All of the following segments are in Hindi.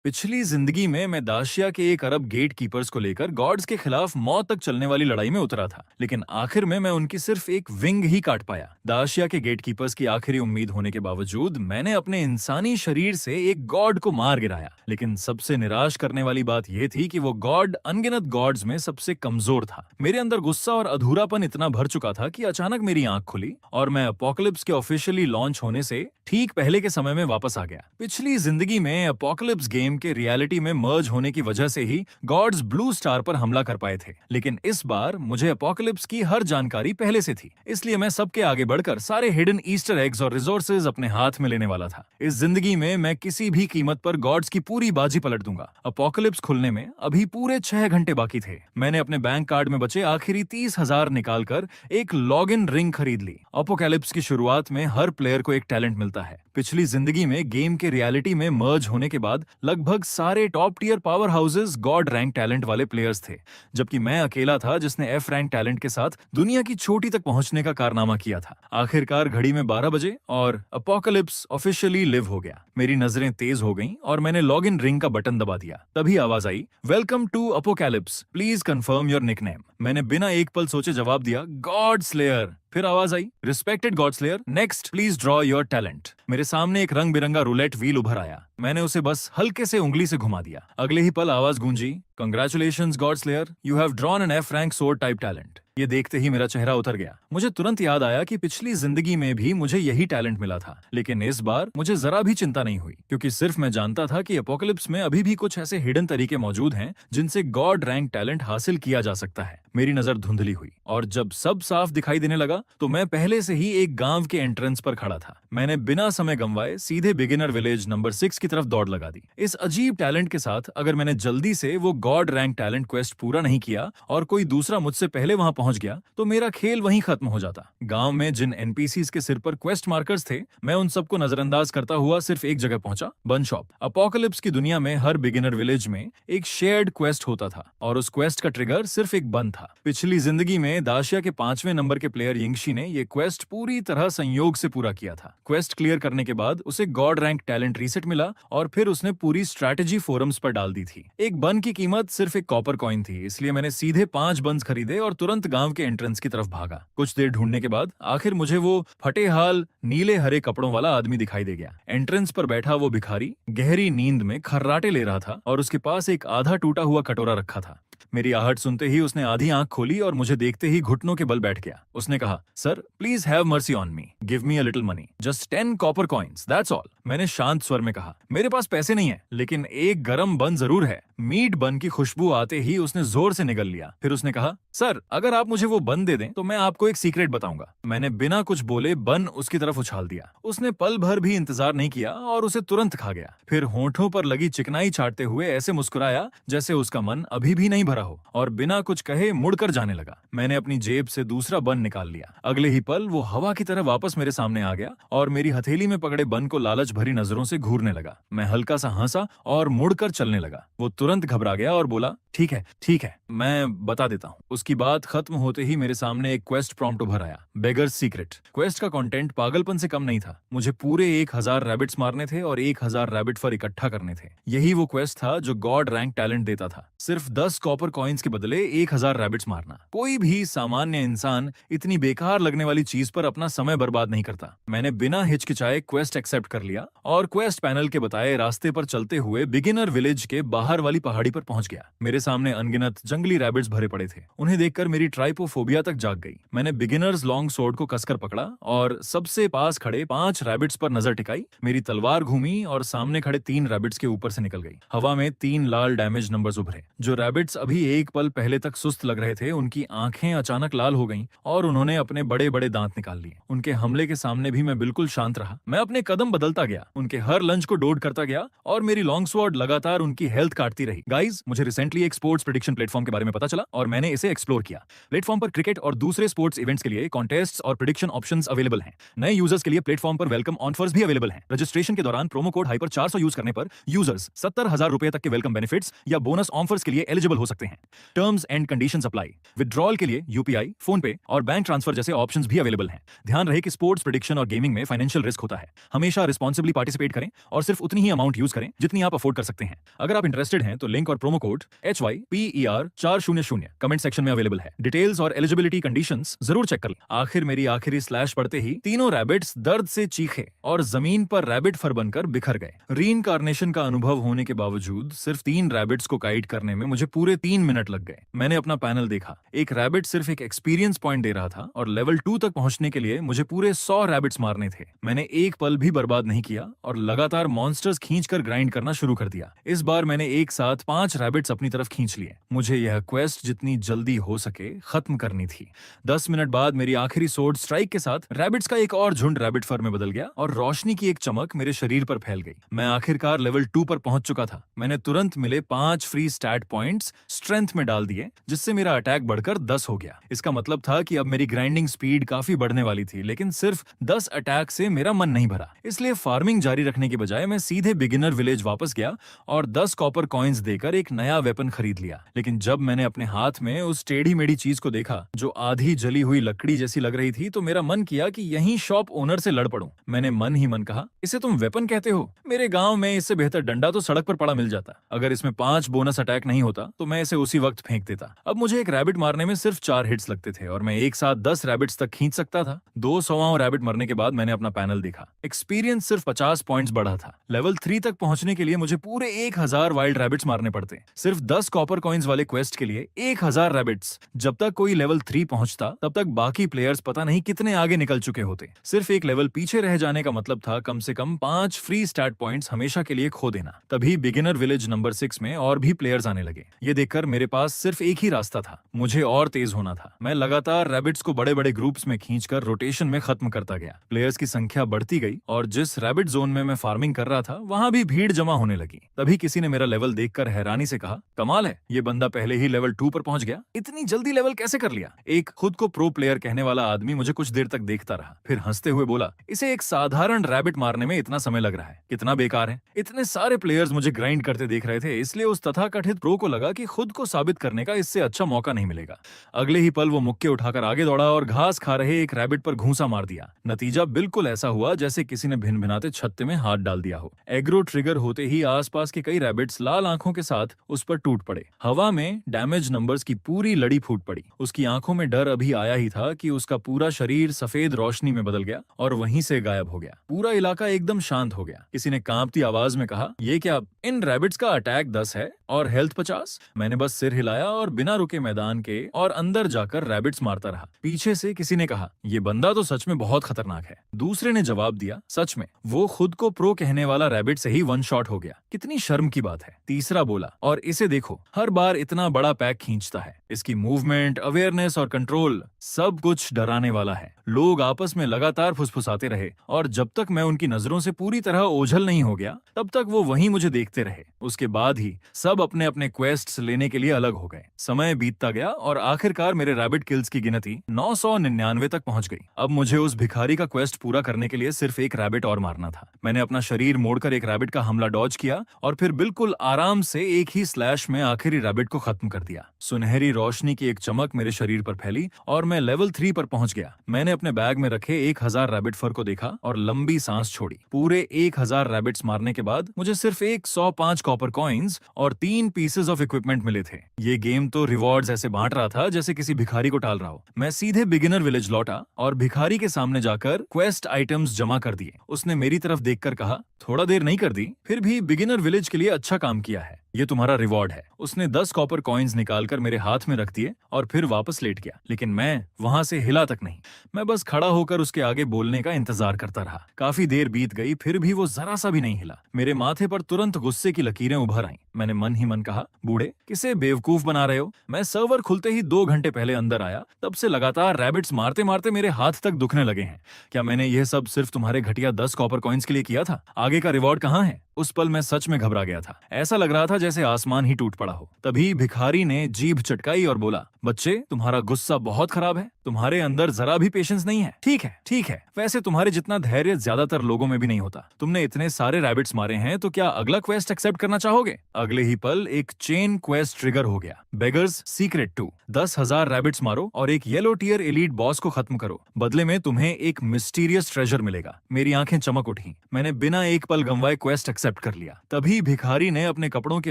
पिछली जिंदगी में मैं दाशिया के एक अरब गेट कीपर्स को लेकर गॉड्स के खिलाफ मौत तक चलने वाली लड़ाई में उतरा था, लेकिन आखिर में मैं उनकी सिर्फ एक विंग ही काट पाया। दाशिया के गेट कीपर्स की आखिरी उम्मीद होने के बावजूद मैंने अपने इंसानी शरीर से एक गॉड को मार गिराया। लेकिन सबसे निराश करने वाली बात यह थी कि वो गॉड अनगिनत गॉड्स में सबसे कमजोर था। मेरे अंदर गुस्सा और अधूरापन इतना भर चुका था कि अचानक मेरी आंख खुली और मैं अपोकलिप्स के ऑफिशियली लॉन्च होने से ठीक पहले के समय में वापस आ गया। पिछली जिंदगी में अपोकलिप्स गेम के रियलिटी में मर्ज होने की वजह से ही गॉड्स ब्लू स्टार पर हमला कर पाए थे, लेकिन इस बार मुझे अपोकलिप्स की हर जानकारी पहले से थी, इसलिए मैं सबके आगे बढ़कर सारे हिडन ईस्टर एग्स और रिसोर्सेज अपने हाथ में लेने वाला था। इस जिंदगी में मैं किसी भी कीमत पर गॉड्स की पूरी बाजी पलट दूंगा। अपोकलिप्स खुलने में अभी पूरे 6 घंटे बाकी थे। मैंने अपने बैंक कार्ड में बचे आखिरी 30,000 निकालकर एक लॉग इन रिंग खरीद ली। अपोकलिप्स की शुरुआत में हर प्लेयर को एक टैलेंट मिलता है। पिछली जिंदगी में गेम के रियलिटी में मर्ज होने के बाद लगभग सारे top tier powerhouses god rank talent वाले प्लेयर्स थे, जबकि मैं अकेला था जिसने एफ रैंक टैलेंट के साथ दुनिया की चोटी तक पहुंचने का कारनामा किया था। आखिरकार घड़ी में 12 बजे और अपोकलिप्स ऑफिशियली लिव हो गया। मेरी नजरें तेज हो गईं और मैंने लॉग इन रिंग का बटन दबा दिया। तभी आवाज आई, welcome to apocalypse, please confirm your nickname. मैंने बिना एक पल सोचे जवाब दिया, गॉड स्लेयर। फिर आवाज आई, respected god slayer, next please draw your talent. मेरे सामने एक रंग बिरंगा रूलेट व्हील उभर आया। मैंने उसे बस हल्के से उंगली से घुमा दिया। अगले ही पल आवाज गूंजी, congratulations god slayer, you have drawn an F rank sword type talent. ये देखते ही मेरा चेहरा उतर गया। मुझे तुरंत याद आया कि पिछली जिंदगी में भी मुझे यही टैलेंट मिला था, लेकिन इस बार मुझे जरा भी चिंता नहीं हुई, क्योंकि सिर्फ मैं जानता था कि अपोकलिप्स में अभी भी कुछ ऐसे हिडन तरीके मौजूद हैं जिनसे गॉड रैंक टैलेंट हासिल किया जा सकता है। मेरी नजर धुंधली हुई और जब सब साफ दिखाई देने लगा तो मैं पहले से ही एक गांव के एंट्रेंस पर खड़ा था। मैंने बिना समय गंवाए सीधे बिगिनर विलेज नंबर 6 की तरफ दौड़ लगा दी। इस अजीब टैलेंट के साथ अगर मैंने जल्दी से वो गॉड रैंक टैलेंट क्वेस्ट पूरा नहीं किया और कोई दूसरा मुझसे पहले वहां पहुंच गया तो मेरा खेल वहीं खत्म हो जाता। गांव में जिन एनपीसीज के सिर पर क्वेस्ट मार्कर्स थे, मैं उन सबको नजरअंदाज करता हुआ सिर्फ एक जगह पहुंचा, बन शॉप। अपोकलिप्स की दुनिया में हर बिगिनर विलेज में एक शेयर्ड क्वेस्ट होता था और उस क्वेस्ट का ट्रिगर सिर्फ एक बन था। पिछली जिंदगी में दाशिया के 5वें नंबर के प्लेयर यिंगशी ने ये क्वेस्ट पूरी तरह संयोग से पूरा किया था। क्वेस्ट क्लियर करने के बाद उसे गॉड रैंक टैलेंट रीसेट मिला और फिर उसने पूरी स्ट्रैटेजी फोरम्स पर डाल दी थी। एक बन की कीमत सिर्फ एक कॉपर कॉइन थी, इसलिए मैंने सीधे 5 बन्स खरीदे और तुरंत गांव के एंट्रेंस की तरफ भागा। कुछ देर ढूंढने के बाद आखिर मुझे वो फटे हाल नीले हरे कपड़ों वाला आदमी दिखाई दे गया। एंट्रेंस पर बैठा वो भिखारी गहरी नींद में खर्राटे ले रहा था और उसके पास एक आधा टूटा हुआ कटोरा रखा था। मेरी आहट सुनते ही उसने आधी आंख खोली और मुझे देखते ही घुटनों के बल बैठ गया। उसने कहा, sir please have mercy on me, give me a little money, just 10 copper coins, that's all. मैंने शांत स्वर में कहा, मेरे पास पैसे नहीं है, लेकिन एक गरम बन जरूर है। मीट बन की खुशबू आते ही उसने जोर से निगल लिया। फिर उसने कहा, सर अगर आप मुझे वो बन दे दें तो मैं आपको एक सीक्रेट बताऊंगा। मैंने बिना कुछ बोले बन उसकी तरफ उछाल दिया। उसने पल भर भी इंतजार नहीं किया और उसे तुरंत खा गया। फिर होंठों पर लगी चिकनाई चाटते हुए ऐसे मुस्कुराया जैसे उसका मन अभी भी नहीं भरा हो और बिना कुछ कहे मुड़कर जाने लगा। मैंने अपनी जेब से दूसरा बन निकाल लिया। अगले ही पल वो हवा की तरह वापस मेरे सामने आ गया और मेरी हथेली में पकड़े बन को लालच भरी नजरों से घूरने लगा। मैं हल्का सा हंसा और मुड़कर चलने लगा। वो तुरंत घबरा गया और बोला, ठीक है, मैं बता देता हूँ। उसकी बात खत्म होते ही मेरे सामने एक क्वेस्ट प्रॉम्प्ट उभर आया, बेगर्स सीक्रेट। क्वेस्ट का कंटेंट पागलपन से कम नहीं था। मुझे पूरे 1000 रैबिट्स मारने थे और 1000 रैबिट फर इकट्ठा करने थे। यही वो क्वेस्ट था जो गॉड रैंक टैलेंट देता था, सिर्फ 10 कॉपर कॉइन्स के बदले 1000 रैबिट्स मारना। कोई भी सामान्य इंसान इतनी बेकार लगने वाली चीज पर अपना समय बर्बाद नहीं करता। मैंने बिना हिचकिचाए क्वेस्ट एक्सेप्ट कर लिया और क्वेस्ट पैनल के बताए रास्ते पर चलते हुए बिगिनर विलेज के बाहर वाली पहाड़ी पर पहुंच गया। मेरे सामने अनगिनत जंगली रैबिट्स भरे पड़े थे। उन्हें देखकर मेरी ट्राइपोफोबिया तक जाग गई। मैंने बिगिनर्स लॉन्ग सोर्ड को कसकर पकड़ा और सबसे पास खड़े 5 रैबिट्स पर नजर टिकाई। मेरी तलवार घूमी और सामने खड़े 3 रैबिट्स के ऊपर से निकल गई। हवा में 3 लाल डैमेज नंबर्स उभरे। जो रैबिट्स अभी एक पल पहले तक सुस्त लग रहे थे, उनकी आंखें अचानक लाल हो गईं और उन्होंने अपने बड़े बड़े दांत निकाल लिए। उनके हमले के सामने भी मैं बिल्कुल शांत रहा। मैं अपने कदम बदलता गया, उनके हर लंच को डोड करता गया और मेरी लॉन्ग स्वॉर्ड लगातार उनकी हेल्थ काटती रही। गाइज, मुझे रिसेंटली एक एक स्पोर्ट्स प्रेडिक्शन प्लेटफॉर्म के बारे में पता चला और मैंने इसे एक्सप्लोर किया। प्लेटफॉर्म पर क्रिकेट और दूसरे स्पोर्ट्स इवेंट्स के लिए कॉन्टेस्ट्स और प्रेडिक्शन ऑप्शंस अवेलेबल हैं। नए यूजर्स के लिए प्लेटफॉर्म पर वेलकम ऑफर्स भी अवेलेबल हैं। रजिस्ट्रेशन के दौरान प्रोमो कोड हाइपर 400 यूज करने पर यूजर्स 70,000 रुपए तक के वेलकम बेनिफिट्स या बोनस ऑफर्स के लिए एलिजिबल हो सकते हैं। Terms and conditions apply. Withdrawal के लिए यूपीआई, फोन पे और बैंक ट्रांसफर जैसे ऑप्शंस भी अवेलेबल हैं। ध्यान रहे कि स्पोर्ट्स प्रेडिक्शन और गेमिंग में फाइनेंशियल रिस्क होता है। हमेशा रिस्पॉन्सिबली पार्टिसिपेट करें और सिर्फ उतनी ही अमाउंट यूज करें जितनी आप अफोर्ड कर सकते हैं। अगर आप इंटरेस्टेड हैं तो लिंक और promo code HYPER400 comment section में अवेलेबल है। डिटेल्स और एलिजिबिलिटी कंडीशंस जरूर चेक कर लें। आखिर मेरी आखिरी स्लैश पढ़ते ही तीनों रैबिट्स दर्द से चीखे और जमीन पर रैबिट फर बनकर बिखर गए। रीइंकार्नेशन का अनुभव होने के बावजूद सिर्फ 3 रैबिट्स को गाइड करने में मुझे पूरे 3 मिनट लग गए। मैंने अपना पैनल देखा। एक रैबिट सिर्फ एक एक्सपीरियंस पॉइंट दे रहा था और लेवल 2 तक पहुंचने के लिए मुझे पूरे 100 रैबिट्स मारने थे। मैंने एक पल भी बर्बाद नहीं किया और लगातार मॉन्स्टर्स खींचकर ग्राइंड करना शुरू कर दिया। इस बार मैंने एक साथ 5 रैबिट्स अपनी तरफ खींच लिए। मुझे यह क्वेस्ट जितनी जल्दी हो सके खत्म करनी थी। 10 मिनट बाद मेरी आखिरी सोर्ड स्ट्राइक के साथ रैबिट्स का एक और झुंड रैबिट फर में बदल गया और रोशनी की एक चमक मेरे शरीर पर फैल गई। मैं आखिरकार लेवल 2 पर पहुंच चुका था। मैंने तुरंत मिले 5 फ्री स्टैट पॉइंट्स स्ट्रेंथ में डाल दिए, जिससे मेरा अटैक बढ़कर 10 हो गया। इसका मतलब था कि अब मेरी ग्राइंडिंग स्पीड काफी बढ़ने वाली थी, लेकिन सिर्फ 10 अटैक से मेरा मन नहीं भरा। इसलिए फार्मिंग जारी रखने के बजाय मैं सीधे बिगिनर विलेज वापस गया और 10 कॉपर कॉइन्स देकर एक नया वेपन खरीद लिया। लेकिन जब मैंने अपने हाथ में उस टेढ़ी मेढ़ी चीज को देखा जो आधी जली हुई लकड़ी जैसी लग रही थी, तो मेरा मन किया कि यहीं शॉप ओनर से लड़ पड़ूं। मैंने मन ही मन कहा, इसे तुम वेपन कहते हो? मेरे गांव में इससे बेहतर डंडा तो सड़क पर पड़ा मिल जाता। अगर इसमें 5 बोनस अटैक नहीं होता तो मैं इसे उसी वक्त फेंक देता। अब मुझे एक रैबिट मारने में सिर्फ 4 हिट्स लगते थे और मैं एक साथ 10 रैबिट्स तक खींच सकता था। 200वां रैबिट मरने के बाद मैंने अपना पैनल देखा। एक्सपीरियंस सिर्फ 50 पॉइंट्स बढ़ा था। लेवल 3 तक पहुंचने के लिए मुझे पूरे 1000 वाइल्ड रैबिट्स मारने पड़ते। सिर्फ 10 कॉपर कॉइन्स वाले क्वेस्ट के लिए 1000 रैबिट्स। जब तक कोई लेवल 3 पहुंचता तब तक बाकी प्लेयर्स पता नहीं कितने आगे निकल चुके होते। सिर्फ एक लेवल पीछे रह जाने का मतलब था कम से कम 5 फ्री स्टैट पॉइंट्स हमेशा के लिए खो देना। तभी बिगिनर विलेज नंबर 6 में और भी प्लेयर्स आने लगे। ये देखकर मेरे पास सिर्फ एक ही रास्ता था, मुझे और तेज होना था। मैं लगातार रैबिट्स को बड़े बड़े ग्रुप्स में खींचकर रोटेशन में खत्म करता गया। प्लेयर्स की संख्या बढ़ती गई और जिस रैबिट जोन में मैं फार्मिंग कर रहा था वहां भी भीड़ जमा होने लगी। तभी किसी ने मेरा लेवल देखकर हैरानी से कहा, कमाल है, ये बंदा पहले ही लेवल 2 पर पहुंच गया, इतनी जल्दी लेवल कैसे कर लिया? एक खुद को प्रो प्लेयर कहने वाला आदमी मुझे कुछ देर तक देखता रहा, फिर हंसते हुए बोला, इसे एक साधारण रैबिट मारने में इतना समय लग रहा है, कितना बेकार है। इतने सारे प्लेयर्स मुझे ग्राइंड करते देख रहे थे, इसलिए उस तथाकथित प्रो को लगा कि खुद को साबित करने का इससे अच्छा मौका नहीं मिलेगा। अगले ही पल वो मुक्के उठाकर आगे दौड़ा और घास खा रहे एक रैबिट पर घूंसा मार दिया। नतीजा बिल्कुल ऐसा हुआ जैसे किसी ने भिनभिनाते छत्ते में हाथ डाल दिया हो। एग्रो ट्रिगर होते ही आसपास के कई रैबिट्स लाल आंखों के साथ उस पर टूट पड़े। हवा में डैमेज नंबर्स की पूरी लड़ी फूट पड़ी। उसकी आंखों में डर अभी आया ही था कि उसका पूरा शरीर सफेद रोशनी में बदल गया और वहीं से गायब हो गया। पूरा इलाका एकदम शांत हो गया। किसी ने कांपती आवाज में कहा, ये क्या, इन रैबिट्स का अटैक 10 है और हेल्थ 50? मैंने बस सिर हिलाया और बिना रुके मैदान के और अंदर जाकर रैबिट्स मारता रहा। पीछे से किसी ने कहा, ये बंदा तो सच में बहुत खतरनाक है। दूसरे ने जवाब दिया, सच में, वो खुद को प्रो कहने वाला रैबिट से ही 1 शॉट हो गया। कितनी शर्म की बात है। तीसरा बोला, और इसे देखो, हर बार इतना बड़ा पैक खींचता है। इसकी मूवमेंट, अवेयरनेस और कंट्रोल सब कुछ डराने वाला है। लोग आपस में लगातार फुसफुसाते रहे और जब तक मैं उनकी नजरों से पूरी तरह ओझल नहीं हो गया तब तक वो वहीं मुझे देखते रहे। उसके बाद ही सब अपने अपने क्वेस्ट्स लेने के लिए अलग हो गए। समय बीतता गया और आखिरकार मेरे रैबिट किल्स की गिनती 999 तक पहुंच गई। अब मुझे उस भिखारी का क्वेस्ट पूरा करने के लिए सिर्फ एक रैबिट और मारना था। मैंने अपना शरीर मोड़कर एक रैबिट का हमला डॉज किया और फिर बिल्कुल आराम से एक ही स्लैश में आखिरी रैबिट को खत्म कर दिया। सुनहरी रोशनी की एक चमक मेरे शरीर पर फैली और मैं लेवल 3 पर पहुंच गया। मैंने अपने बैग में रखे 1000 रैबिट फर को देखा और लंबी सांस छोड़ी। पूरे 1000 रैबिट्स मारने के बाद मुझे सिर्फ 105 कॉपर कॉइन्स और 3 पीसेस ऑफ इक्विपमेंट मिले थे। ये गेम तो रिवॉर्ड्स ऐसे बांट रहा था जैसे किसी भिखारी को टाल रहा हो। मैं सीधे बिगिनर विलेज लौटा और भिखारी के सामने जाकर क्वेस्ट आइटम्स जमा कर दिए। उसने मेरी तरफ देखकर कहा, थोड़ा देर नहीं कर दी, फिर भी बिगिनर विलेज के लिए अच्छा काम किया है, ये तुम्हारा रिवॉर्ड है। उसने 10 कॉपर कॉइन्स निकालकर मेरे हाथ में रख दिए और फिर वापस लेट गया, लेकिन मैं वहां से हिला तक नहीं। मैं बस खड़ा होकर उसके आगे बोलने का इंतजार करता रहा। काफी देर बीत गई, फिर भी वो जरा सा भी नहीं हिला। मेरे माथे पर तुरंत गुस्से की लकीरें उभर आईं। मैंने मन ही मन कहा, बूढ़े, किसे बेवकूफ बना रहे हो? मैं सर्वर खुलते ही 2 घंटे पहले अंदर आया, तब से लगातार रैबिट्स मारते मारते मेरे हाथ तक दुखने लगे हैं। क्या मैंने यह सब सिर्फ तुम्हारे घटिया 10 कॉपर कॉइन्स के लिए किया था? आगे का रिवॉर्ड कहाँ है? उस पल मैं सच में घबरा गया था। ऐसा लग रहा था जैसे आसमान ही टूट पड़ा हो। तभी भिखारी ने जीभ चटकाई और बोला, बच्चे, तुम्हारा गुस्सा बहुत खराब है, तुम्हारे अंदर जरा भी पेशेंस नहीं है। ठीक है, वैसे तुम्हारे जितना धैर्य ज्यादातर लोगों में भी नहीं होता। तुमने इतने सारे रैबिट्स मारे हैं, तो क्या अगला क्वेस्ट एक्सेप्ट करना चाहोगे? अगले ही पल एक चेन क्वेस्ट ट्रिगर हो गया। बेगर्स सीक्रेट 2, 10,000 रैबिट्स मारो और एक येलो टियर एलीट बॉस को खत्म करो। बदले में तुम्हें एक मिस्टीरियस ट्रेजर मिलेगा। मेरी आंखें चमक उठी। मैंने बिना एक पल गंवाए क्वेस्ट एक्सेप्ट कर लिया। तभी भिखारी ने अपने कपड़ों के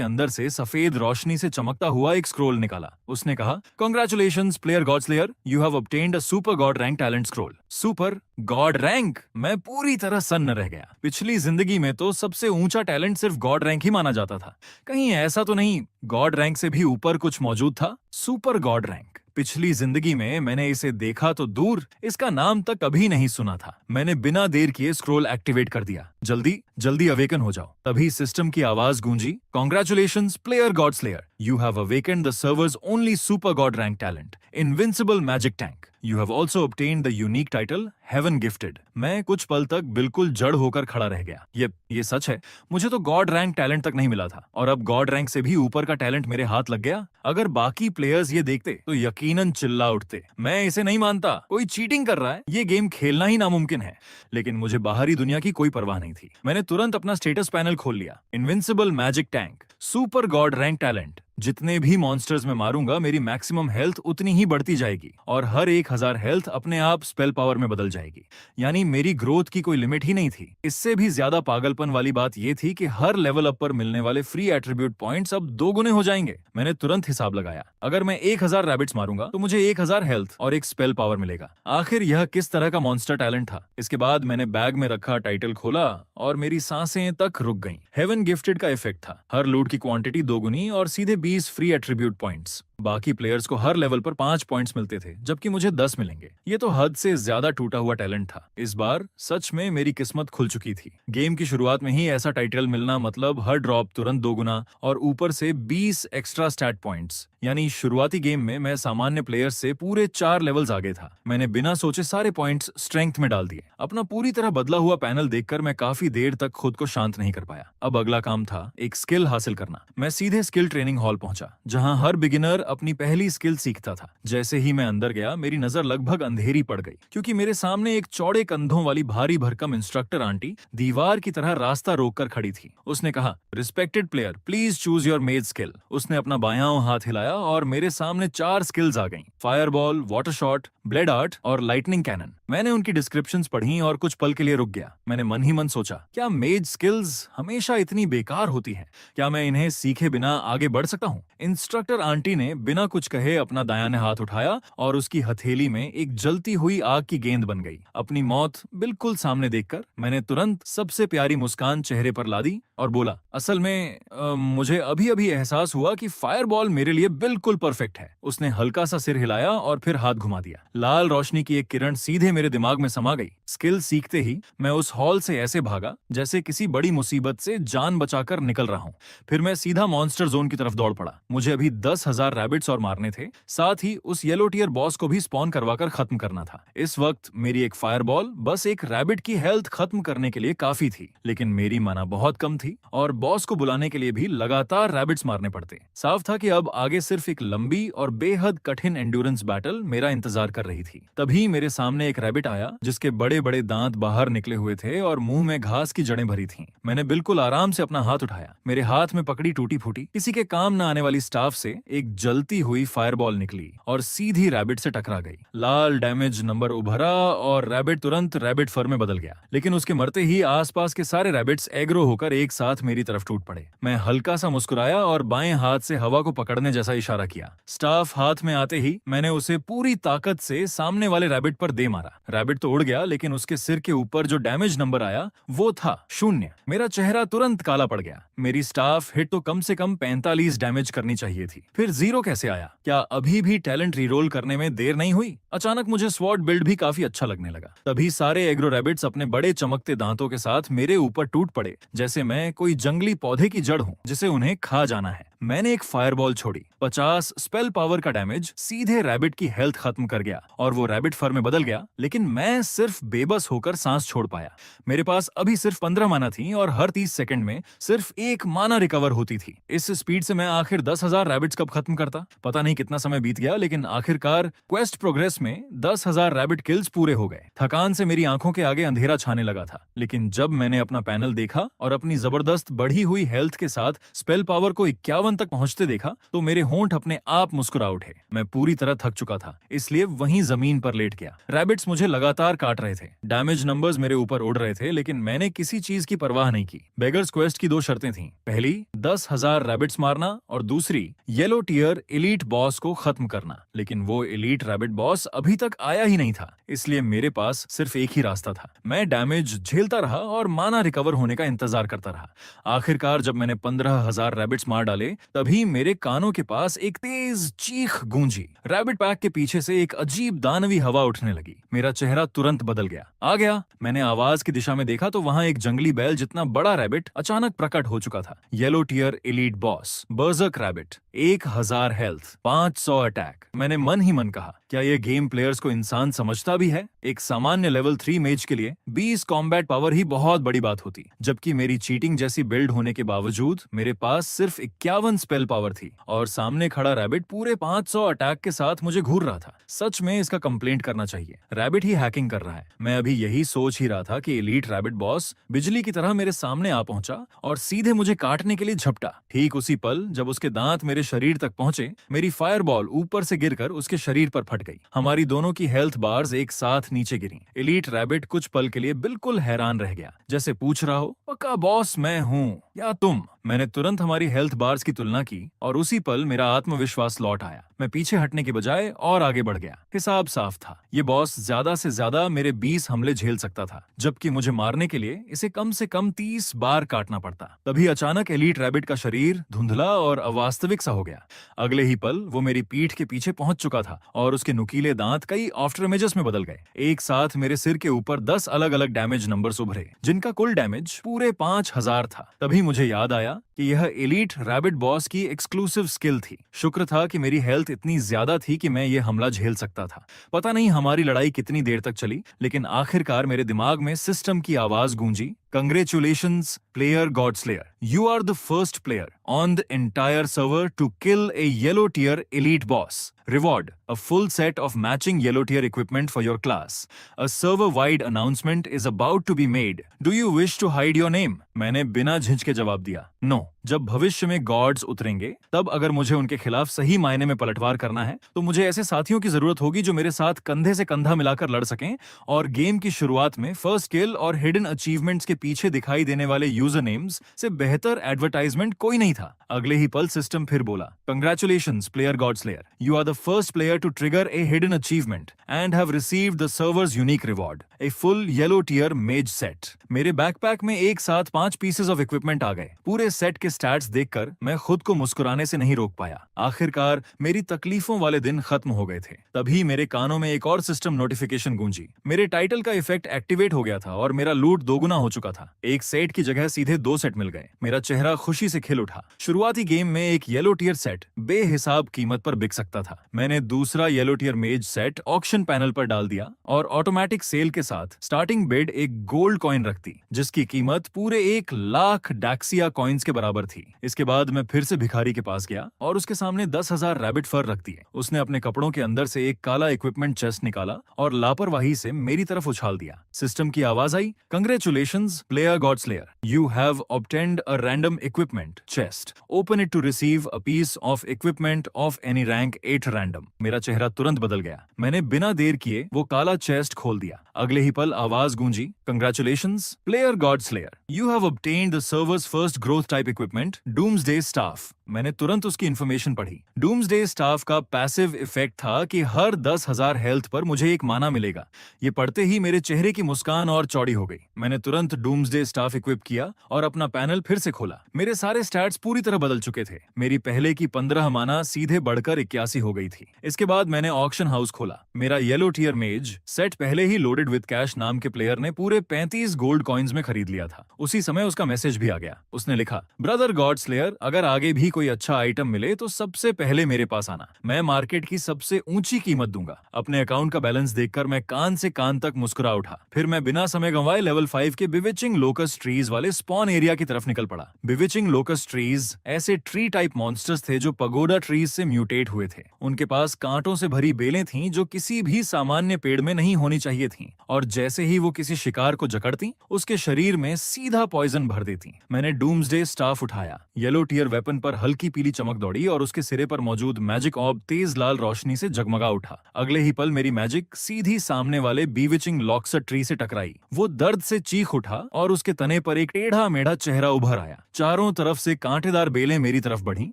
अंदर से सफेद रोशनी से चमकता हुआ एक स्क्रोल निकाला। उसने कहा, congratulations player god slayer, you have obtained a super god rank talent scroll. Super god rank? मैं पूरी तरह सन्न रह गया। पिछली जिंदगी में तो सबसे ऊंचा टैलेंट सिर्फ गॉड रैंक ही माना जाता था। कहीं ऐसा तो नहीं गॉड रैंक से भी ऊपर कुछ मौजूद था? Super god rank. पिछली जिंदगी में मैंने इसे देखा तो दूर, इसका नाम तक कभी नहीं सुना था। मैंने बिना देर किए स्क्रोल एक्टिवेट कर दिया। जल्दी अवेकन हो जाओ। तभी सिस्टम की आवाज गूंजी, congratulations player god slayer, you have awakened the server's only super god rank talent, invincible magic tank. You have also obtained the unique title Heaven Gifted। मैं कुछ पल तक बिल्कुल जड़ होकर खड़ा रह गया। ये सच है, मुझे तो गॉड रैंक टैलेंट तक नहीं मिला था और अब गॉड रैंक से भी ऊपर का टैलेंट मेरे हाथ लग गया। अगर बाकी प्लेयर्स ये देखते तो यकीनन चिल्ला उठते, मैं इसे नहीं मानता, कोई चीटिंग कर रहा है, ये गेम खेलना ही नामुमकिन है। लेकिन मुझे बाहरी दुनिया की कोई परवाह नहीं थी। मैंने तुरंत अपना स्टेटस पैनल खोल लिया। Invincible magic tank, super god rank talent. जितने भी मॉन्स्टर्स में मारूंगा मेरी मैक्सिमम हेल्थ उतनी ही बढ़ती जाएगी और हर 1000 हेल्थ अपने आप स्पेल पावर में बदल जाएगी। यानी मेरी ग्रोथ की कोई लिमिट ही नहीं थी। इससे भी ज्यादा पागलपन वाली बात यह थी कि हर लेवल अप पर मिलने वाले फ्री एट्रीब्यूट पॉइंट्स अब 2 गुने हो जाएंगे। मैंने तुरंत हिसाब लगाया, अगर मैं 1000 रैबिट्स मारूंगा तो मुझे 1000 हेल्थ और एक स्पेल पावर मिलेगा। आखिर यह किस तरह का मॉन्स्टर टैलेंट था? इसके बाद मैंने बैग में रखा टाइटल खोला और मेरी सांसें तक रुक गईं। हेवन गिफ्टेड का इफेक्ट था, हर लूट की क्वांटिटी 2 गुनी और सीधे 20 फ्री एट्रीब्यूट पॉइंट्स। बाकी प्लेयर्स को हर लेवल पर 5 पॉइंट्स मिलते थे, जबकि मुझे 10 मिलेंगे। ये तो हद से ज्यादा टूटा हुआ टैलेंट था। इस बार सच में मेरी किस्मत खुल चुकी थी। गेम की शुरुआत में ही ऐसा टाइटल मिलना मतलब हर ड्रॉप तुरंत 2 गुना और ऊपर से 20 एक्स्ट्रा स्टैट पॉइंट्स। यानी शुरुआती गेम में मैं सामान्य प्लेयर्स से पूरे 4 लेवल्स आगे था। मैंने बिना सोचे सारे पॉइंट्स स्ट्रेंथ में डाल दिए। अपना पूरी तरह बदला हुआ पैनल देखकर मैं काफी देर तक खुद को शांत नहीं कर पाया। अब अगला काम था एक स्किल हासिल करना। मैं सीधे स्किल ट्रेनिंग हॉल पहुंचा, जहां हर बिगिनर अपनी पहली स्किल सीखता था। जैसे ही मैं अंदर गया मेरी नजर लगभग अंधेरी पड़ गई, क्योंकि मेरे सामने एक चौड़े कंधों वाली भारी भरकम इंस्ट्रक्टर आंटी दीवार की तरह रास्ता रोककर खड़ी थी। उसने कहा, respected player please choose your मेज स्किल। उसने अपना बायां हाथ हिलाया और मेरे सामने 4 स्किल्स आ गईं, fireball, water shot, blade art और लाइटनिंग कैनन। मैंने उनकी डिस्क्रिप्शंस पढ़ी और कुछ पल के लिए रुक गया। मैंने मन ही मन सोचा, क्या मेज स्किल्स हमेशा इतनी बेकार होती हैं? क्या मैं इन्हें सीखे बिना आगे बढ़ सकता हूँ? इंस्ट्रक्टर आंटी ने बिना कुछ कहे अपना दायाने हाथ उठाया और उसकी हथेली में एक जलती हुई आग की गेंद बन गई। अपनी मौत बिल्कुल सामने देखकर मैंने तुरंत सबसे प्यारी मुस्कान चेहरे पर ला दी और बोला, असल में मुझे अभी अभी एहसास हुआ कि फायरबॉल मेरे लिए बिल्कुल परफेक्ट है। उसने हल्का सा सिर हिलाया और फिर हाथ घुमा दिया। लाल रोशनी की एक किरण सीधे मेरे दिमाग में समा गई। स्किल सीखते ही मैं उस हॉल से ऐसे भागा जैसे किसी बड़ी मुसीबत से जान बचाकर निकल रहा हूँ। फिर मैं सीधा मॉन्स्टर जोन की तरफ दौड़ पड़ा। मुझे अभी 10,000 रैबिट्स और मारने थे, साथ ही उस येलो टियर बॉस को भी स्पॉन करवाकर खत्म करना था। इस वक्त मेरी एक फायरबॉल बस एक रैबिट की हेल्थ खत्म करने के लिए काफी थी, लेकिन मेरी माना बहुत कम थी और बॉस को बुलाने के लिए भी लगातार रैबिट्स मारने पड़ते। साफ था कि अब आगे सिर्फ एक लंबी और बेहद कठिन एंड्योरेंस बैटल मेरा इंतजार कर रही थी। तभी मेरे सामने एक रैबिट आया जिसके बड़े बड़े दांत बाहर निकले हुए थे और मुंह में घास की जड़ें भरी थीं। मैंने बिल्कुल आराम से अपना हाथ उठाया। मेरे हाथ में पकड़ी टूटी फूटी किसी के काम न आने वाली स्टाफ से एक जलती हुई फायरबॉल निकली और सीधी रैबिट से टकरा गई। लाल डैमेज नंबर उभरा और रैबिट तुरंत रैबिट फर में बदल गया। लेकिन उसके मरते ही आसपास के सारे रैबिट्स एग्रो होकर एक साथ मेरी तरफ टूट पड़े। मैं हल्का सा मुस्कुराया और बाएं हाथ से हवा को पकड़ने जैसा इशारा किया। स्टाफ हाथ में आते ही मैंने उसे पूरी ताकत से सामने वाले रैबिट पर दे मारा। रैबिट तो उड़ गया, लेकिन उसके सिर के ऊपर जो डैमेज नंबर आया वो था 0। मेरा चेहरा तुरंत काला पड़ गया। मेरी स्टाफ हिट तो कम से कम 45 डैमेज करनी चाहिए थी, फिर 0 कैसे आया? क्या अभी भी टैलेंट रीरोल करने में देर नहीं हुई? अचानक मुझे स्वॉर्ड बिल्ड भी काफी अच्छा लगने लगा। तभी सारे एग्रो रैबिट्स अपने बड़े चमकते दांतों के साथ मेरे ऊपर टूट पड़े, जैसे मैं कोई जंगली पौधे की जड़ हूँ जिसे उन्हें खा जाना है। मैंने एक फायरबॉल छोड़ी, 50 स्पेल पावर का डैमेज सीधे रैबिट की हेल्थ खत्म कर गया और वो रैबिट फर में बदल गया, लेकिन मैं सिर्फ बेबस होकर सांस छोड़ पाया। मेरे पास अभी सिर्फ 15 माना थी और हर 30 सेकंड में सिर्फ एक माना रिकवर होती थी। इस स्पीड से मैं आखिर 10,000 रैबिट्स कब खत्म करता? पता नहीं कितना समय बीत गया, लेकिन आखिरकार क्वेस्ट प्रोग्रेस में 10,000 रैबिट किल्स पूरे हो गए। थकान से मेरी आंखों के आगे अंधेरा छाने लगा था, लेकिन जब मैंने अपना पैनल देखा और अपनी जबरदस्त बढ़ी हुई हेल्थ के साथ स्पेल पावर को 51 तक पहुंचते देखा तो मेरे होंठ अपने आप मुस्कुरा उठे। मैं पूरी तरह थक चुका था, इसलिए वहीं जमीन पर लेट गया। रैबिट्स मुझे लगातार काट रहे थे, डैमेज नंबर्स मेरे ऊपर उड़ रहे थे, लेकिन मैंने किसी चीज की परवाह नहीं की। बेगर्स क्वेस्ट की 2 शर्तें थीं। पहली 10,000 रैबिट्स मारना और दूसरी येलो टियर एलीट बॉस को खत्म करना। लेकिन वो एलीट रैबिट बॉस अभी तक आया ही नहीं था, इसलिए मेरे पास सिर्फ एक ही रास्ता था। मैं डैमेज झेलता रहा और माना रिकवर होने का इंतजार करता रहा। आखिरकार जब मैंने 15,000 रैबिट्स मार डाले, तभी मेरे कानों के पास एक तेज चीख गूंजी। रैबिट पैक के पीछे से एक अजीब दानवी हवा उठने लगी। मेरा चेहरा तुरंत बदल गया। आ गया। मैंने आवाज की दिशा में देखा तो वहां एक जंगली बैल जितना बड़ा रैबिट अचानक प्रकट हो चुका था। Yellow tier elite boss berserk rabbit, 1000 health, 500 attack. मैंने मन ही मन कहा, क्या ये गेम प्लेयर्स को इंसान समझता भी है? एक सामान्य लेवल 3 मेज के लिए 20 कॉम्बैट पावर ही बहुत बड़ी बात होती, जबकि मेरी चीटिंग जैसी बिल्ड होने के बावजूद मेरे पास सिर्फ 51 स्पेल पावर थी और सामने खड़ा रैबिट पूरे 500 अटैक के साथ मुझे घूर रहा था। सच में इसका कंप्लेंट करना चाहिए, रैबिट ही हैकिंग कर रहा है। मैं अभी यही सोच ही रहा था कि एलीट रैबिट बॉस बिजली की तरह मेरे सामने आ पहुंचा और सीधे मुझे काटने के लिए झपटा। ठीक उसी पल जब उसके दांत मेरे शरीर तक पहुंचे, मेरी फायरबॉल ऊपर से गिरकर उसके शरीर पर फट गई। हमारी दोनों की हेल्थ बार्स एक साथ नीचे गिरी। एलीट रैबिट कुछ पल के लिए बिल्कुल हैरान रह गया, जैसे पूछ रहा हो, पक्का बॉस मैं हूँ या तुम? मैंने तुरंत हमारी हेल्थ बार्स की तुलना की और उसी पल मेरा आत्मविश्वास लौट आया। मैं पीछे हटने के बजाय और आगे बढ़ गया। हिसाब साफ था, ये बॉस ज्यादा से ज्यादा मेरे 20 हमले झेल सकता था, जबकि मुझे मारने के लिए इसे कम से कम 30 बार काटना पड़ता। तभी अचानक एलीट रैबिट का शरीर धुंधला और अवास्तविक सा हो गया। अगले ही पल वो मेरी पीठ के पीछे पहुंच चुका था और उसके नुकीले दांत कई आफ्टर इमेजेस में बदल गए। एक साथ मेरे सिर के ऊपर 10 अलग अलग डैमेज नंबर्स उभरे, जिनका कुल डैमेज पूरे 5000 था। तभी मुझे याद आया कि यह एलीट रैबिट बॉस की एक्सक्लूसिव स्किल थी। शुक्र था कि मेरी हेल्थ इतनी ज्यादा थी कि मैं ये हमला झेल सकता था। पता नहीं हमारी लड़ाई कितनी देर तक चली, लेकिन आखिरकार मेरे दिमाग में सिस्टम की आवाज गूंजी, congratulations player god slayer, you are the first player on the entire server to kill a yellow tier elite boss. Reward: a full set of matching yellow tier equipment for your class. A server-wide announcement is about to be made. Do you wish to hide your name? मैंने बिना झिझके जवाब दिया, नो। जब भविष्य में गॉड्स उतरेंगे, तब अगर मुझे उनके खिलाफ सही मायने में पलटवार करना है, तो मुझे ऐसे साथियों की जरूरत होगी जो मेरे साथ कंधे से कंधा मिलाकर लड़ सकें। और गेम की शुरुआत में फर्स्ट किल और हिडन अचीवमेंट्स के पीछे दिखाई देने वाले यूजर नेम्स से बेहतर एडवर्टाइजमेंट कोई नहीं था। अगले ही पल सिस्टम फिर बोला, congratulations player god slayer, you are the first player to trigger a hidden achievement and have received the server's unique reward, a full yellow tier mage set. मेरे बैकपैक में एक साथ 5 pieces of equipment आ गए। पूरे सेट के स्टैट्स देखकर मैं खुद को मुस्कुराने से नहीं रोक पाया। आखिरकार मेरी तकलीफों वाले दिन खत्म हो गए थे। तभी मेरे कानों में एक और सिस्टम नोटिफिकेशन गूंजी। मेरे टाइटल का इफेक्ट एक्टिवेट हो गया था और मेरा लूट दोगुना हो चुका था। एक सेट की जगह सीधे 2 सेट मिल गए। मेरा चेहरा खुशी से खिल उठा। शुरुआती गेम में एक येलो टियर सेट बेहिसाब कीमत पर बिक सकता था। मैंने दूसरा येलो टियर मेज सेट ऑक्शन पैनल पर डाल दिया और ऑटोमेटिक सेल के साथ स्टार्टिंग बिड एक गोल्ड कॉइन रख दी, जिसकी कीमत पूरे 1,00,000 डैक्सिया कॉइन्स के बराबर थी। इसके बाद मैं फिर से भिखारी के पास गया और उसके सामने 10,000 रैबिट फर रख दिए। उसने अपने कपड़ों के अंदर से एक काला इक्विपमेंट चेस्ट निकाला और लापरवाही से मेरी तरफ उछाल दिया। सिस्टम की आवाज आई, congratulations player god slayer, you have obtained a random equipment chest, open it to receive a piece of equipment of any rank 8 random. मेरा चेहरा तुरंत बदल गया। मैंने बिना देर किए वो काला चेस्ट खोल दिया। अगले ही पल आवाज गूंजी, congratulations player god slayer, you have obtained the server's first growth type equipment doomsday staff. मैंने तुरंत उसकी इन्फॉर्मेशन पढ़ी। डूम्सडे स्टाफ का पैसिव इफेक्ट था कि हर 10,000 हेल्थ पर मुझे एक माना मिलेगा। ये पढ़ते ही मेरे चेहरे की मुस्कान और चौड़ी हो गई। मैंने तुरंत डूम्सडे स्टाफ इक्विप किया और अपना पैनल फिर से खोला। मेरे सारे स्टैट्स पूरी तरह बदल चुके थे। मेरी पहले की 15 माना सीधे बढ़कर 81 हो गई थी। इसके बाद मैंने ऑक्शन हाउस खोला। मेरा येलो टियर मेज सेट पहले ही लोडेड विद कैश नाम के प्लेयर ने पूरे 35 गोल्ड कॉइन्स में खरीद लिया था। उसी समय उसका मैसेज भी आ गया। उसने लिखा, ब्रदर गॉड स्लेयर, अगर आगे भी कोई अच्छा आइटम मिले तो सबसे पहले मेरे पास आना। मैं मार्केट की सबसे ऊंची कीमत दूंगा। अपने अकाउंट का बैलेंस देखकर मैं कान से कान तक मुस्कुरा उठा। फिर मैं बिना समय गंवाए लेवल 5 के बिविचिंग लोकस्ट ट्रीज वाले स्पॉन एरिया की तरफ निकल पड़ा। बिविचिंग लोकस्ट ट्रीज ऐसे ट्री टाइप मॉन्स्टर्स थे जो पगोडा ट्रीज से म्यूटेट हुए थे। उनके पास कांटों से भरी बेलें थीं जो किसी भी सामान्य पेड़ में नहीं होनी चाहिए थीं, और जैसे ही वो किसी शिकार को जकड़ती उसके शरीर में सीधा पॉइजन भर देती। मैंने डूम्सडे स्टाफ उठाया। येलो टियर वेपन पर हल्की पीली चमक दौड़ी और उसके सिरे पर मौजूद मैजिक ऑर्ब तेज लाल रोशनी से जगमगा उठा। अगले ही पल मेरी मैजिक सीधी सामने वाले बीविचिंग लॉक्सट ट्री से टकराई। वो दर्द से चीख उठा और उसके तने पर एक टेढ़ा मेढ़ा चेहरा उभर आया। चारों तरफ से कांटेदार बेलें मेरी तरफ बढ़ी,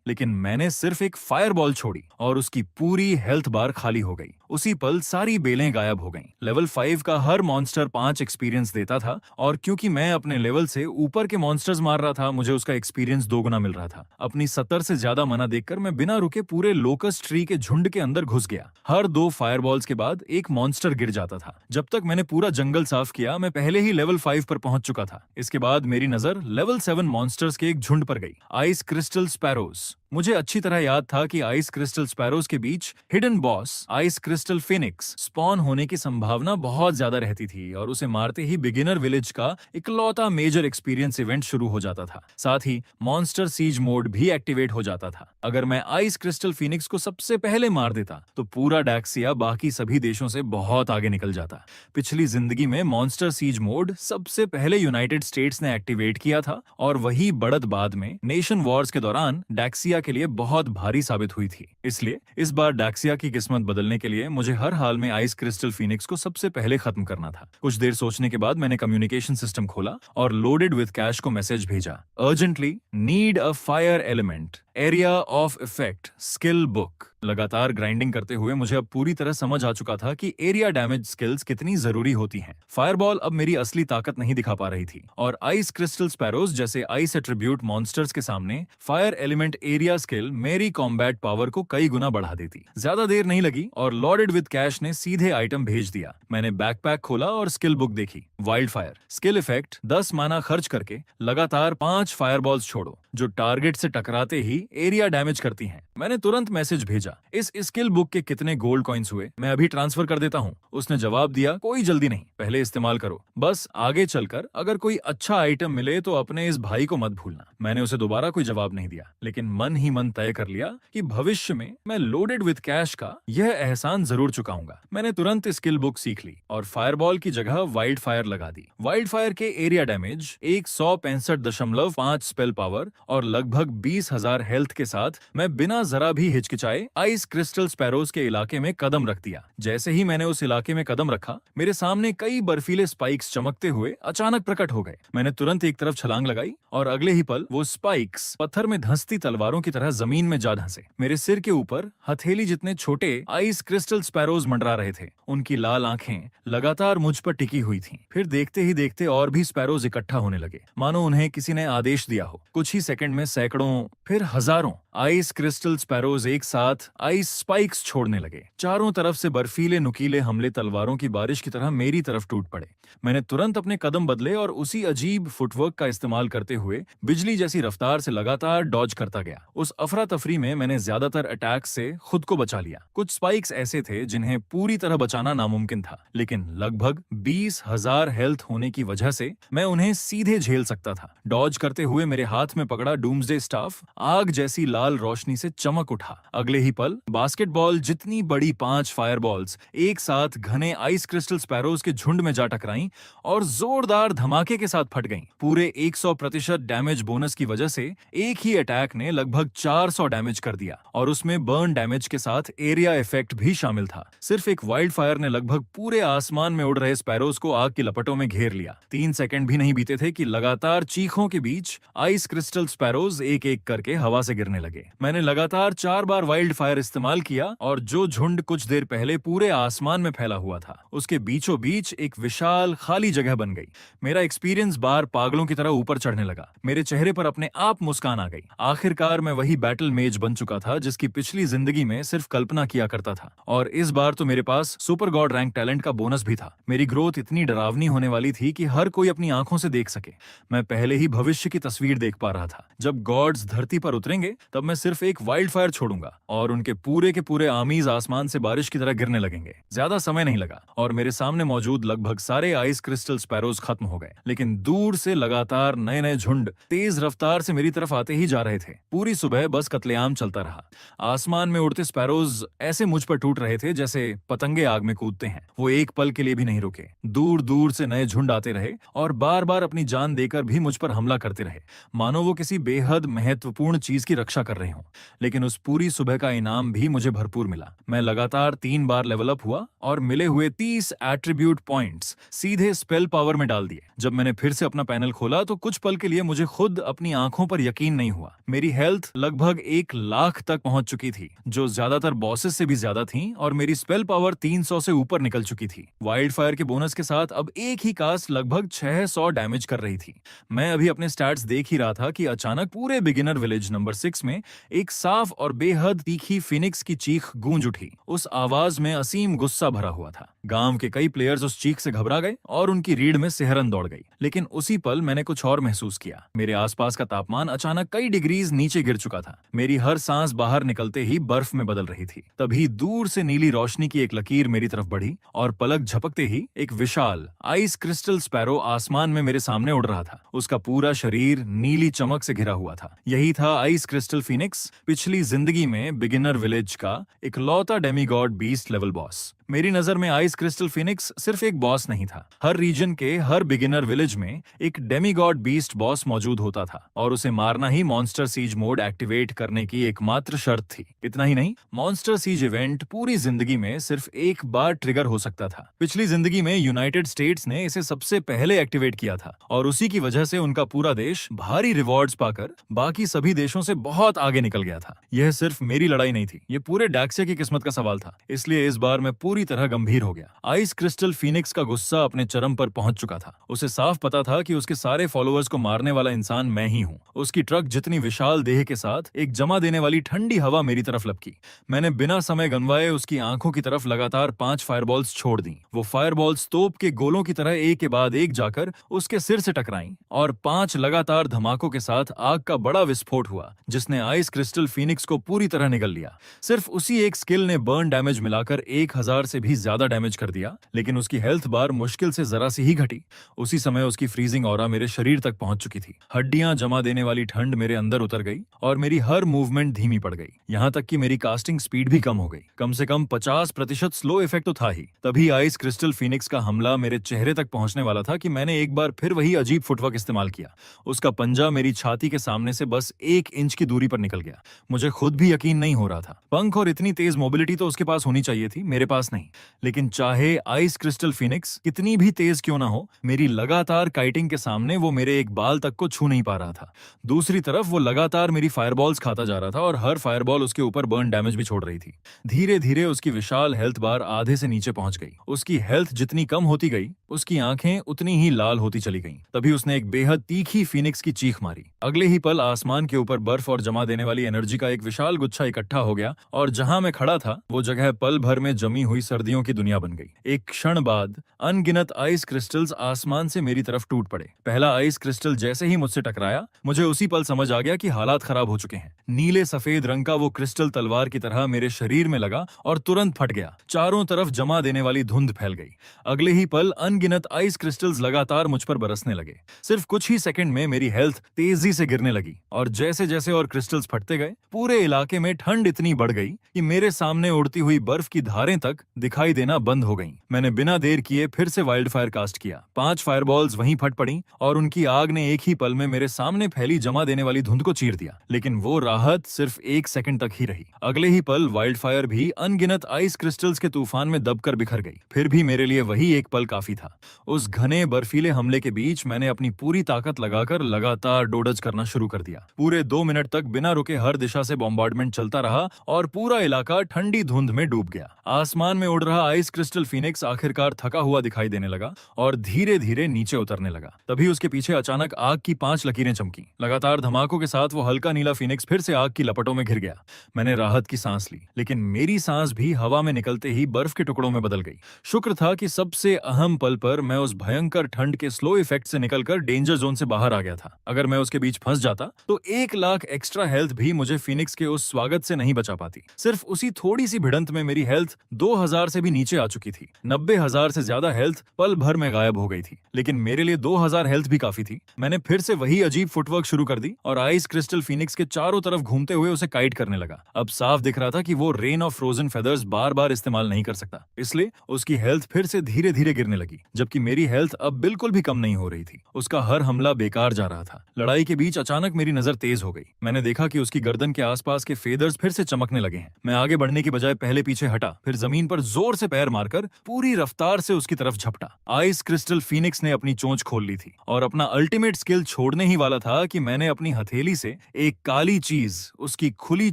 लेकिन मैंने सिर्फ एक फायरबॉल छोड़ी और उसकी पूरी हेल्थ बार खाली हो गई। उसी पल सारी बेलें गायब हो गईं। लेवल 5 का हर मॉन्स्टर 5 एक्सपीरियंस देता था, और क्योंकि मैं अपने लेवल से ऊपर के मॉन्स्टर्स मार रहा था, मुझे उसका एक्सपीरियंस 2 गुना मिल रहा था। अपनी 70 से ज्यादा मना देखकर मैं बिना रुके पूरे लोकस्ट ट्री के झुंड के अंदर घुस गया। हर 2 फायरबॉल्स के बाद एक मॉन्स्टर गिर जाता था। जब तक मैंने पूरा जंगल साफ किया, मैं पहले ही लेवल 5 पर पहुंच चुका था। इसके बाद मेरी नजर लेवल 7 मॉन्स्टर्स के एक झुंड पर गई, आइस क्रिस्टल स्पैरोज। मुझे अच्छी तरह याद था कि आइस क्रिस्टल स्पैरोज के बीच hidden boss ice crystal phoenix spawn होने की संभावना बहुत ज्यादा रहती थी, और उसे मारते ही बिगिनर विलेज का इकलौता मेजर एक्सपीरियंस इवेंट शुरू हो जाता था। साथ ही मॉन्स्टर सीज मोड भी एक्टिवेट हो जाता था। अगर मैं आइस क्रिस्टल फिनिक्स को सबसे पहले मार देता तो पूरा डैक्सिया बाकी सभी देशों से बहुत आगे निकल जाता। पिछली जिंदगी में मॉन्स्टर सीज मोड सबसे पहले यूनाइटेड स्टेट्स ने एक्टिवेट किया था, और वही बढ़त बाद में नेशन वॉर्स के दौरान डैक्सिया के लिए बहुत भारी साबित हुई थी। इसलिए इस बार डैक्सिया की किस्मत बदलने के लिए मुझे हर हाल में आइस क्रिस्टल फिनिक्स को सबसे पहले खत्म करना था। कुछ देर सोचने के बाद मैंने कम्युनिकेशन सिस्टम खोला और लोडेड विद कैश को मैसेज भेजा। Urgently need a fire element, area of effect, skill book. लगातार ग्राइंडिंग करते हुए मुझे अब पूरी तरह समझ आ चुका था कि एरिया डैमेज स्किल्स कितनी जरूरी होती हैं। फायरबॉल अब मेरी असली ताकत नहीं दिखा पा रही थी, और आइस क्रिस्टल स्पैरोज जैसे आइस एट्रीब्यूट मॉन्स्टर्स के सामने फायर एलिमेंट एरिया स्किल मेरी कॉम्बैट पावर को कई गुना बढ़ा देती। ज्यादा देर नहीं लगी और लॉडेड विद कैश ने सीधे आइटम भेज दिया। मैंने बैकपैक खोला और स्किल बुक देखी। वाइल्ड फायर स्किल इफेक्ट, 10 माना खर्च करके लगातार 5 फायरबॉल्स छोड़ो जो टारगेट से टकराते ही एरिया डैमेज करती हैं। मैंने तुरंत मैसेज भेजा, इस स्किल बुक के कितने गोल्ड कॉइन्स हुए? मैं अभी ट्रांसफर कर देता हूँ। उसने जवाब दिया, कोई जल्दी नहीं, पहले इस्तेमाल करो। बस आगे चलकर अगर कोई अच्छा आइटम मिले तो अपने इस भाई को मत भूलना। मैंने उसे दोबारा कोई जवाब नहीं दिया, लेकिन मन ही मन तय कर लिया कि भविष्य में मैं लोडेड विद कैश का यह एहसान जरूर चुकाऊंगा। मैंने तुरंत स्किल बुक सीख ली और फायरबॉल की जगह वाइल्ड फायर लगा दी। वाइल्ड फायर के एरिया डैमेज 165.5 स्पेल पावर और लगभग 20,000 हेल्थ के साथ मैं बिना जरा भी हिचकिचाए आइस क्रिस्टल स्पैरोज के इलाके में कदम रख दिया। जैसे ही मैंने उस इलाके में कदम रखा, मेरे सामने कई बर्फीले स्पाइक्स चमकते हुए अचानक प्रकट हो गए। मैंने तुरंत एक तरफ छलांग लगाई और अगले ही पल वो स्पाइक्स पत्थर में धंसती तलवारों की तरह जमीन में जा धंसे। मेरे सिर के ऊपर हथेली जितने छोटे आइस क्रिस्टल स्पैरोज मंडरा रहे थे। उनकी लाल आंखें लगातार मुझ पर टिकी हुई थीं। फिर देखते ही देखते और भी स्पैरोज इकट्ठा होने लगे, मानो उन्हें किसी ने आदेश दिया हो। कुछ ही सेकंड में सैकड़ों, फिर हजारों आइस क्रिस्टल स्पैरोज एक साथ आइस स्पाइक्स छोड़ने लगे। चारों तरफ से बर्फीले नुकीले हमले तलवारों की बारिश की तरह मेरी तरफ टूट पड़े। मैंने तुरंत अपने कदम बदले और उसी अजीब फुटवर्क का इस्तेमाल करते हुए बिजली जैसी रफ्तार से लगातार डॉज करता गया। उस अफरा तफरी में मैंने ज्यादातर अटैक से खुद को बचा लिया। कुछ स्पाइक्स ऐसे थे जिन्हें पूरी तरह बचाना नामुमकिन था, लेकिन लगभग 20,000 हेल्थ होने की वजह से मैं उन्हें सीधे झेल सकता था। डॉज करते हुए मेरे हाथ में पकड़ा डूम्सडे स्टाफ आग जैसी लाल रोशनी से चमक उठा। अगले ही पल बास्केटबॉल जितनी बड़ी 5 फायरबॉल्स एक साथ घने आइस क्रिस्टल स्पैरोज के झुंड में जा टकराईं और जोरदार धमाके के साथ फट गईं। पूरे 100% डैमेज बोनस की वजह से एक ही अटैक ने लगभग 400 डैमेज कर दिया, और उसमें बर्न डैमेज के साथ एरिया इफेक्ट भी शामिल था। सिर्फ एक वाइल्ड फायर ने लगभग पूरे आसमान में उड़ रहे स्पैरोज को आग की लपटों में घेर लिया। 3 सेकंड भी नहीं बीते थे कि लगातार चीखों के बीच आइस क्रिस्टल स्पैरोज एक एक करके हवा से गिरने लगे। मैंने लगातार 4 बार वाइल्ड फायर इस्तेमाल किया, और जो झुंड कुछ देर पहले पूरे आसमान में फैला हुआ था, उसके बीचों बीच एक विशाल खाली जगह बन गई। मेरा एक्सपीरियंस बार पागलों की तरह ऊपर चढ़ने लगा। मेरे चेहरे पर अपने आप मुस्कान आ गई। आखिरकार मैं वही बैटल मेज बन चुका था जिसकी पिछली जिंदगी में सिर्फ कल्पना किया करता था, और इस बार तो मेरे पास सुपर गॉड रैंक टैलेंट का बोनस भी था। मेरी ग्रोथ इतनी डरावनी होने वाली थी कि हर कोई अपनी आंखों से देख सके। मैं पहले ही भविष्य की तस्वीर देख पा रहा था। जब गॉड्स धरती पर उतरेंगे तब तब मैं सिर्फ एक वाइल्ड फायर छोड़ूंगा और उनके के पूरे आर्मीज आसमान से बारिश की तरह गिरने लगेंगे। ज्यादा समय नहीं लगा और मेरे सामने मौजूद लगभग सारे आइस क्रिस्टल स्पैरोज खत्म हो गए, लेकिन दूर से लगातार नए नए झुंड तेज रफ्तार से मेरी तरफ आते ही जा रहे थे। पूरी सुबह बस कत्लेआम चलता रहा। आसमान में उड़ते स्पैरोज ऐसे मुझ पर टूट रहे थे जैसे पतंगे आग में कूदते हैं। वो एक पल के लिए भी नहीं रुके। दूर दूर से नए झुंड आते रहे और बार बार अपनी जान देकर भी मुझ पर हमला करते रहे, मानो वो किसी बेहद महत्वपूर्ण चीज की रक्षा कर रहे हों। लेकिन उस पूरी सुबह का इनाम भी मुझे भरपूर मिला। मैं लगातार 3 बार लेवल अप हुआ और मिले हुए 30 एट्रीब्यूट पॉइंट्स सीधे स्पेल पावर में डाल दिए। जब मैंने फिर से अपना पैनल खोला तो कुछ पल के लिए मुझे खुद अपनी आंखों पर यकीन नहीं हुआ। मेरी हेल्थ लगभग 1 लाख तक पहुंच चुकी थी, जो ज्यादातर बॉसेस से भी ज्यादा थी, और मेरी स्पेल पावर 300 से ऊपर निकल चुकी थी। वाइल्ड फायर के बोनस के साथ अब एक ही कास्ट लगभग 600 डैमेज कर रही थी। मैं अभी अपने स्टैट्स देख ही रहा था कि अचानक पूरे बिगिनर विलेज नंबर 6 में एक साफ और बेहद तीखी फिनिक्स की चीख गूंज उठी। उस आवाज में असीम गुस्सा भरा हुआ था। गांव के कई प्लेयर्स उस चीख से घबरा गए और उनकी रीढ़ में सिहरन दौड़ गई। लेकिन उसी पल मैंने कुछ और महसूस किया। मेरे आसपास का तापमान अचानक कई डिग्रीज नीचे गिर चुका था। मेरी हर सांस बाहर निकलते ही बर्फ में बदल रही थी। तभी दूर से नीली रोशनी की एक लकीर मेरी तरफ बढ़ी और पलक झपकते ही एक विशाल आइस क्रिस्टल स्पैरो आसमान में मेरे सामने उड़ रहा था। उसका पूरा शरीर नीली चमक से घिरा हुआ था। यही था आइस क्रिस्टल फिनिक्स, पिछली जिंदगी में बिगिनर विलेज का इकलौता डेमीगॉड बीस्ट लेवल बॉस। मेरी नजर में आइस क्रिस्टल फिनिक्स सिर्फ एक बॉस नहीं था। हर रीजन के हर बिगिनर विलेज में एक डेमीगॉड बीस्ट बॉस मौजूद होता था और उसे मारना ही मॉन्स्टर सीज मोड एक्टिवेट करने की एकमात्र शर्त थी। इतना ही नहीं, मॉन्स्टर सीज इवेंट पूरी जिंदगी में सिर्फ एक बार ट्रिगर हो सकता था। पिछली जिंदगी में यूनाइटेड स्टेट्स ने इसे सबसे पहले एक्टिवेट किया था और उसी की वजह से उनका पूरा देश भारी रिवॉर्ड्स पाकर बाकी सभी देशों से बहुत आगे निकल गया था। यह सिर्फ मेरी लड़ाई नहीं थी, ये पूरे डैक्सिया की किस्मत का सवाल था। इसलिए इस बार मैं पूरी तरह गंभीर हो गया। आइस क्रिस्टल फिनिक्स का गुस्सा अपने चरम पर पहुंच चुका था। उसे साफ पता था कि उसके सारे फॉलोअर्स को मारने वाला इंसान मैं ही हूं। उसकी ट्रक जितनी विशाल देह के साथ एक जमा देने वाली ठंडी हवा मेरी तरफ लपकी। मैंने बिना समय गंवाए उसकी आंखों की तरफ लगातार 5 फायरबॉल्स छोड़ दी। वो फायरबॉल्स तोप के गोलों की तरह एक के बाद एक जाकर उसके सिर से टकराईं और 5 लगातार धमाकों के साथ आग का बड़ा विस्फोट हुआ, जिसने आइस क्रिस्टल फिनिक्स को पूरी तरह निगल लिया। सिर्फ उसी एक स्किल ने बर्न डैमेज मिलाकर 1000 से भी ज्यादा डैमेज कर दिया, लेकिन उसकी हेल्थ बार मुश्किल से जरा सी ही घटी। उसी समय उसकी फ्रीजिंग ऑरा मेरे शरीर तक पहुंच चुकी थी। हड्डियां जमा देने वाली ठंड मेरे अंदर उतर गई और मेरी हर मूवमेंट धीमी पड़ गई। यहां तक कि मेरी कास्टिंग स्पीड भी कम हो गई। कम से कम 50% स्लो इफेक्ट तो था ही। तभी आइस क्रिस्टल फिनिक्स का हमला मेरे चेहरे तक पहुंचने वाला था कि मैंने एक बार फिर वही अजीब फुटवर्क इस्तेमाल किया। उसका पंजा मेरी छाती के सामने से बस 1 इंच की दूरी पर निकल गया। मुझे खुद भी यकीन नहीं हो रहा था। पंख और इतनी तेज मोबिलिटी तो उसके पास होनी चाहिए थी, मेरे पास नहीं। लेकिन चाहे आइस क्रिस्टल फिनिक्स कितनी भी तेज क्यों ना हो, मेरी लगातार काइटिंग के सामने वो मेरे एक बाल तक को छू नहीं पा रहा था। दूसरी तरफ वो लगातार मेरी फायरबॉल्स खाता जा रहा था और हर फायरबॉल उसके ऊपर बर्न डैमेज भी छोड़ रही थी। धीरे धीरे उसकी विशाल हेल्थ बार आधे से नीचे पहुंच गई। उसकी हेल्थ जितनी कम होती गई, उसकी आंखें उतनी ही लाल होती चली गईं। तभी उसने एक बेहद तीखी फिनिक्स की चीख मारी। अगले ही पल आसमान के ऊपर बर्फ और जमा देने वाली एनर्जी का एक विशाल गुच्छा इकट्ठा हो गया और जहां मैं खड़ा था वो जगह पल भर में जमी हुई सर्दियों की दुनिया बन गई। एक क्षण बाद अनगिनत आइस क्रिस्टल्स आसमान से मेरी तरफ टूट पड़े। पहला आइस क्रिस्टल जैसे ही मुझसे टकराया, मुझे उसी पल समझ आ गया कि हालात खराब हो चुके हैं। नीले सफेद रंग का वो क्रिस्टल तलवार की तरह मेरे शरीर में लगा और तुरंत फट गया। चारों तरफ जमा देने वाली धुंध फैल गई। अगले ही पल अनगिनत आइस क्रिस्टल्स लगातार मुझ पर बरसने लगे। सिर्फ कुछ ही सेकंड में मेरी हेल्थ तेजी से गिरने लगी और जैसे जैसे और क्रिस्टल्स फटते गए, पूरे इलाके में ठंड इतनी बढ़ गई कि मेरे सामने उड़ती हुई बर्फ की धारें तक दिखाई देना बंद हो गईं। मैंने बिना देर किए फिर से वाइल्ड फायर कास्ट किया। 5 फायरबॉल्स वहीं फट पड़ी और उनकी आग ने एक ही पल में मेरे सामने फैली जमा देने वाली धुंध को चीर दिया। लेकिन वो राहत सिर्फ 1 सेकंड तक ही रही। अगले ही पल वाइल्ड फायर भी अनगिनत आइस क्रिस्टल्स के तूफान में दबकर बिखर गई। फिर भी मेरे लिए वही एक पल काफी था। उस घने बर्फीले हमले के बीच मैंने अपनी पूरी ताकत लगाकर लगातार डोडज करना शुरू कर दिया। पूरे 2 मिनट तक बिना रुके हर दिशा से बॉम्बार्डमेंट चलता रहा और पूरा इलाका ठंडी धुंध में डूब गया। आसमान में उड़ रहा आइस क्रिस्टल फीनिक्स आखिरकार थका हुआ दिखाई देने लगा और धीरे धीरे नीचे उतरने लगा। तभी उसके पीछे अचानक आग की 5 लकीरें चमकी। लगातार धमाकों के साथ वो हल्का नीला फीनिक्स फिर से आग की लपटों में घिर गया। मैंने राहत की सांस ली, लेकिन मेरी सांस भी हवा में निकलते ही बर्फ के टुकड़ों में बदल गई। शुक्र था कि सबसे अहम पल पर मैं उस भयंकर ठंड के स्लो इफेक्ट से निकलकर डेंजर जोन से बाहर आ गया था। अगर मैं उसके बीच फंस जाता तो 1 लाख एक्स्ट्रा हेल्थ भी मुझे फीनिक्स के उस स्वागत से नहीं बचा पाती। सिर्फ उसी थोड़ी सी भिड़ंत में मेरी हेल्थ 2000 से भी नीचे आ चुकी थी। 90,000 से ज्यादा हेल्थ पल भर में गायब हो गई थी, लेकिन मेरे लिए 2000 हेल्थ भी काफी थी। मैंने फिर से वही अजीब फुटवर्क शुरू कर दी और आइस क्रिस्टल फीनिक्स के चारों तरफ घूमते हुए उसे काइट करने लगा। अब साफ दिख रहा था कि वो रेन ऑफ फ्रोजन फेदर्स बार बार इस्तेमाल नहीं कर सकता, इसलिए उसकी हेल्थ फिर से धीरे धीरे गिरने लगी, जबकि मेरी हेल्थ अब बिल्कुल भी कम नहीं हो रही थी। उसका हर हमला बेकार जा रहा था। लड़ाई के बीच अचानक मेरी नजर तेज हो गई। मैंने देखा कि उसकी गर्दन के आसपास के फेदर्स फिर से चमकने लगे हैं। मैं आगे बढ़ने की बजाय पहले पीछे हटा, फिर जमीन पर जोर से पैर मारकर पूरी रफ्तार से उसकी तरफ झपटा। आइस क्रिस्टल फीनिक्स ने अपनी चोंच खोल ली थी और अपना अल्टीमेट स्किल छोड़ने ही वाला था कि मैंने अपनी हथेली से एक काली चीज उसकी खुली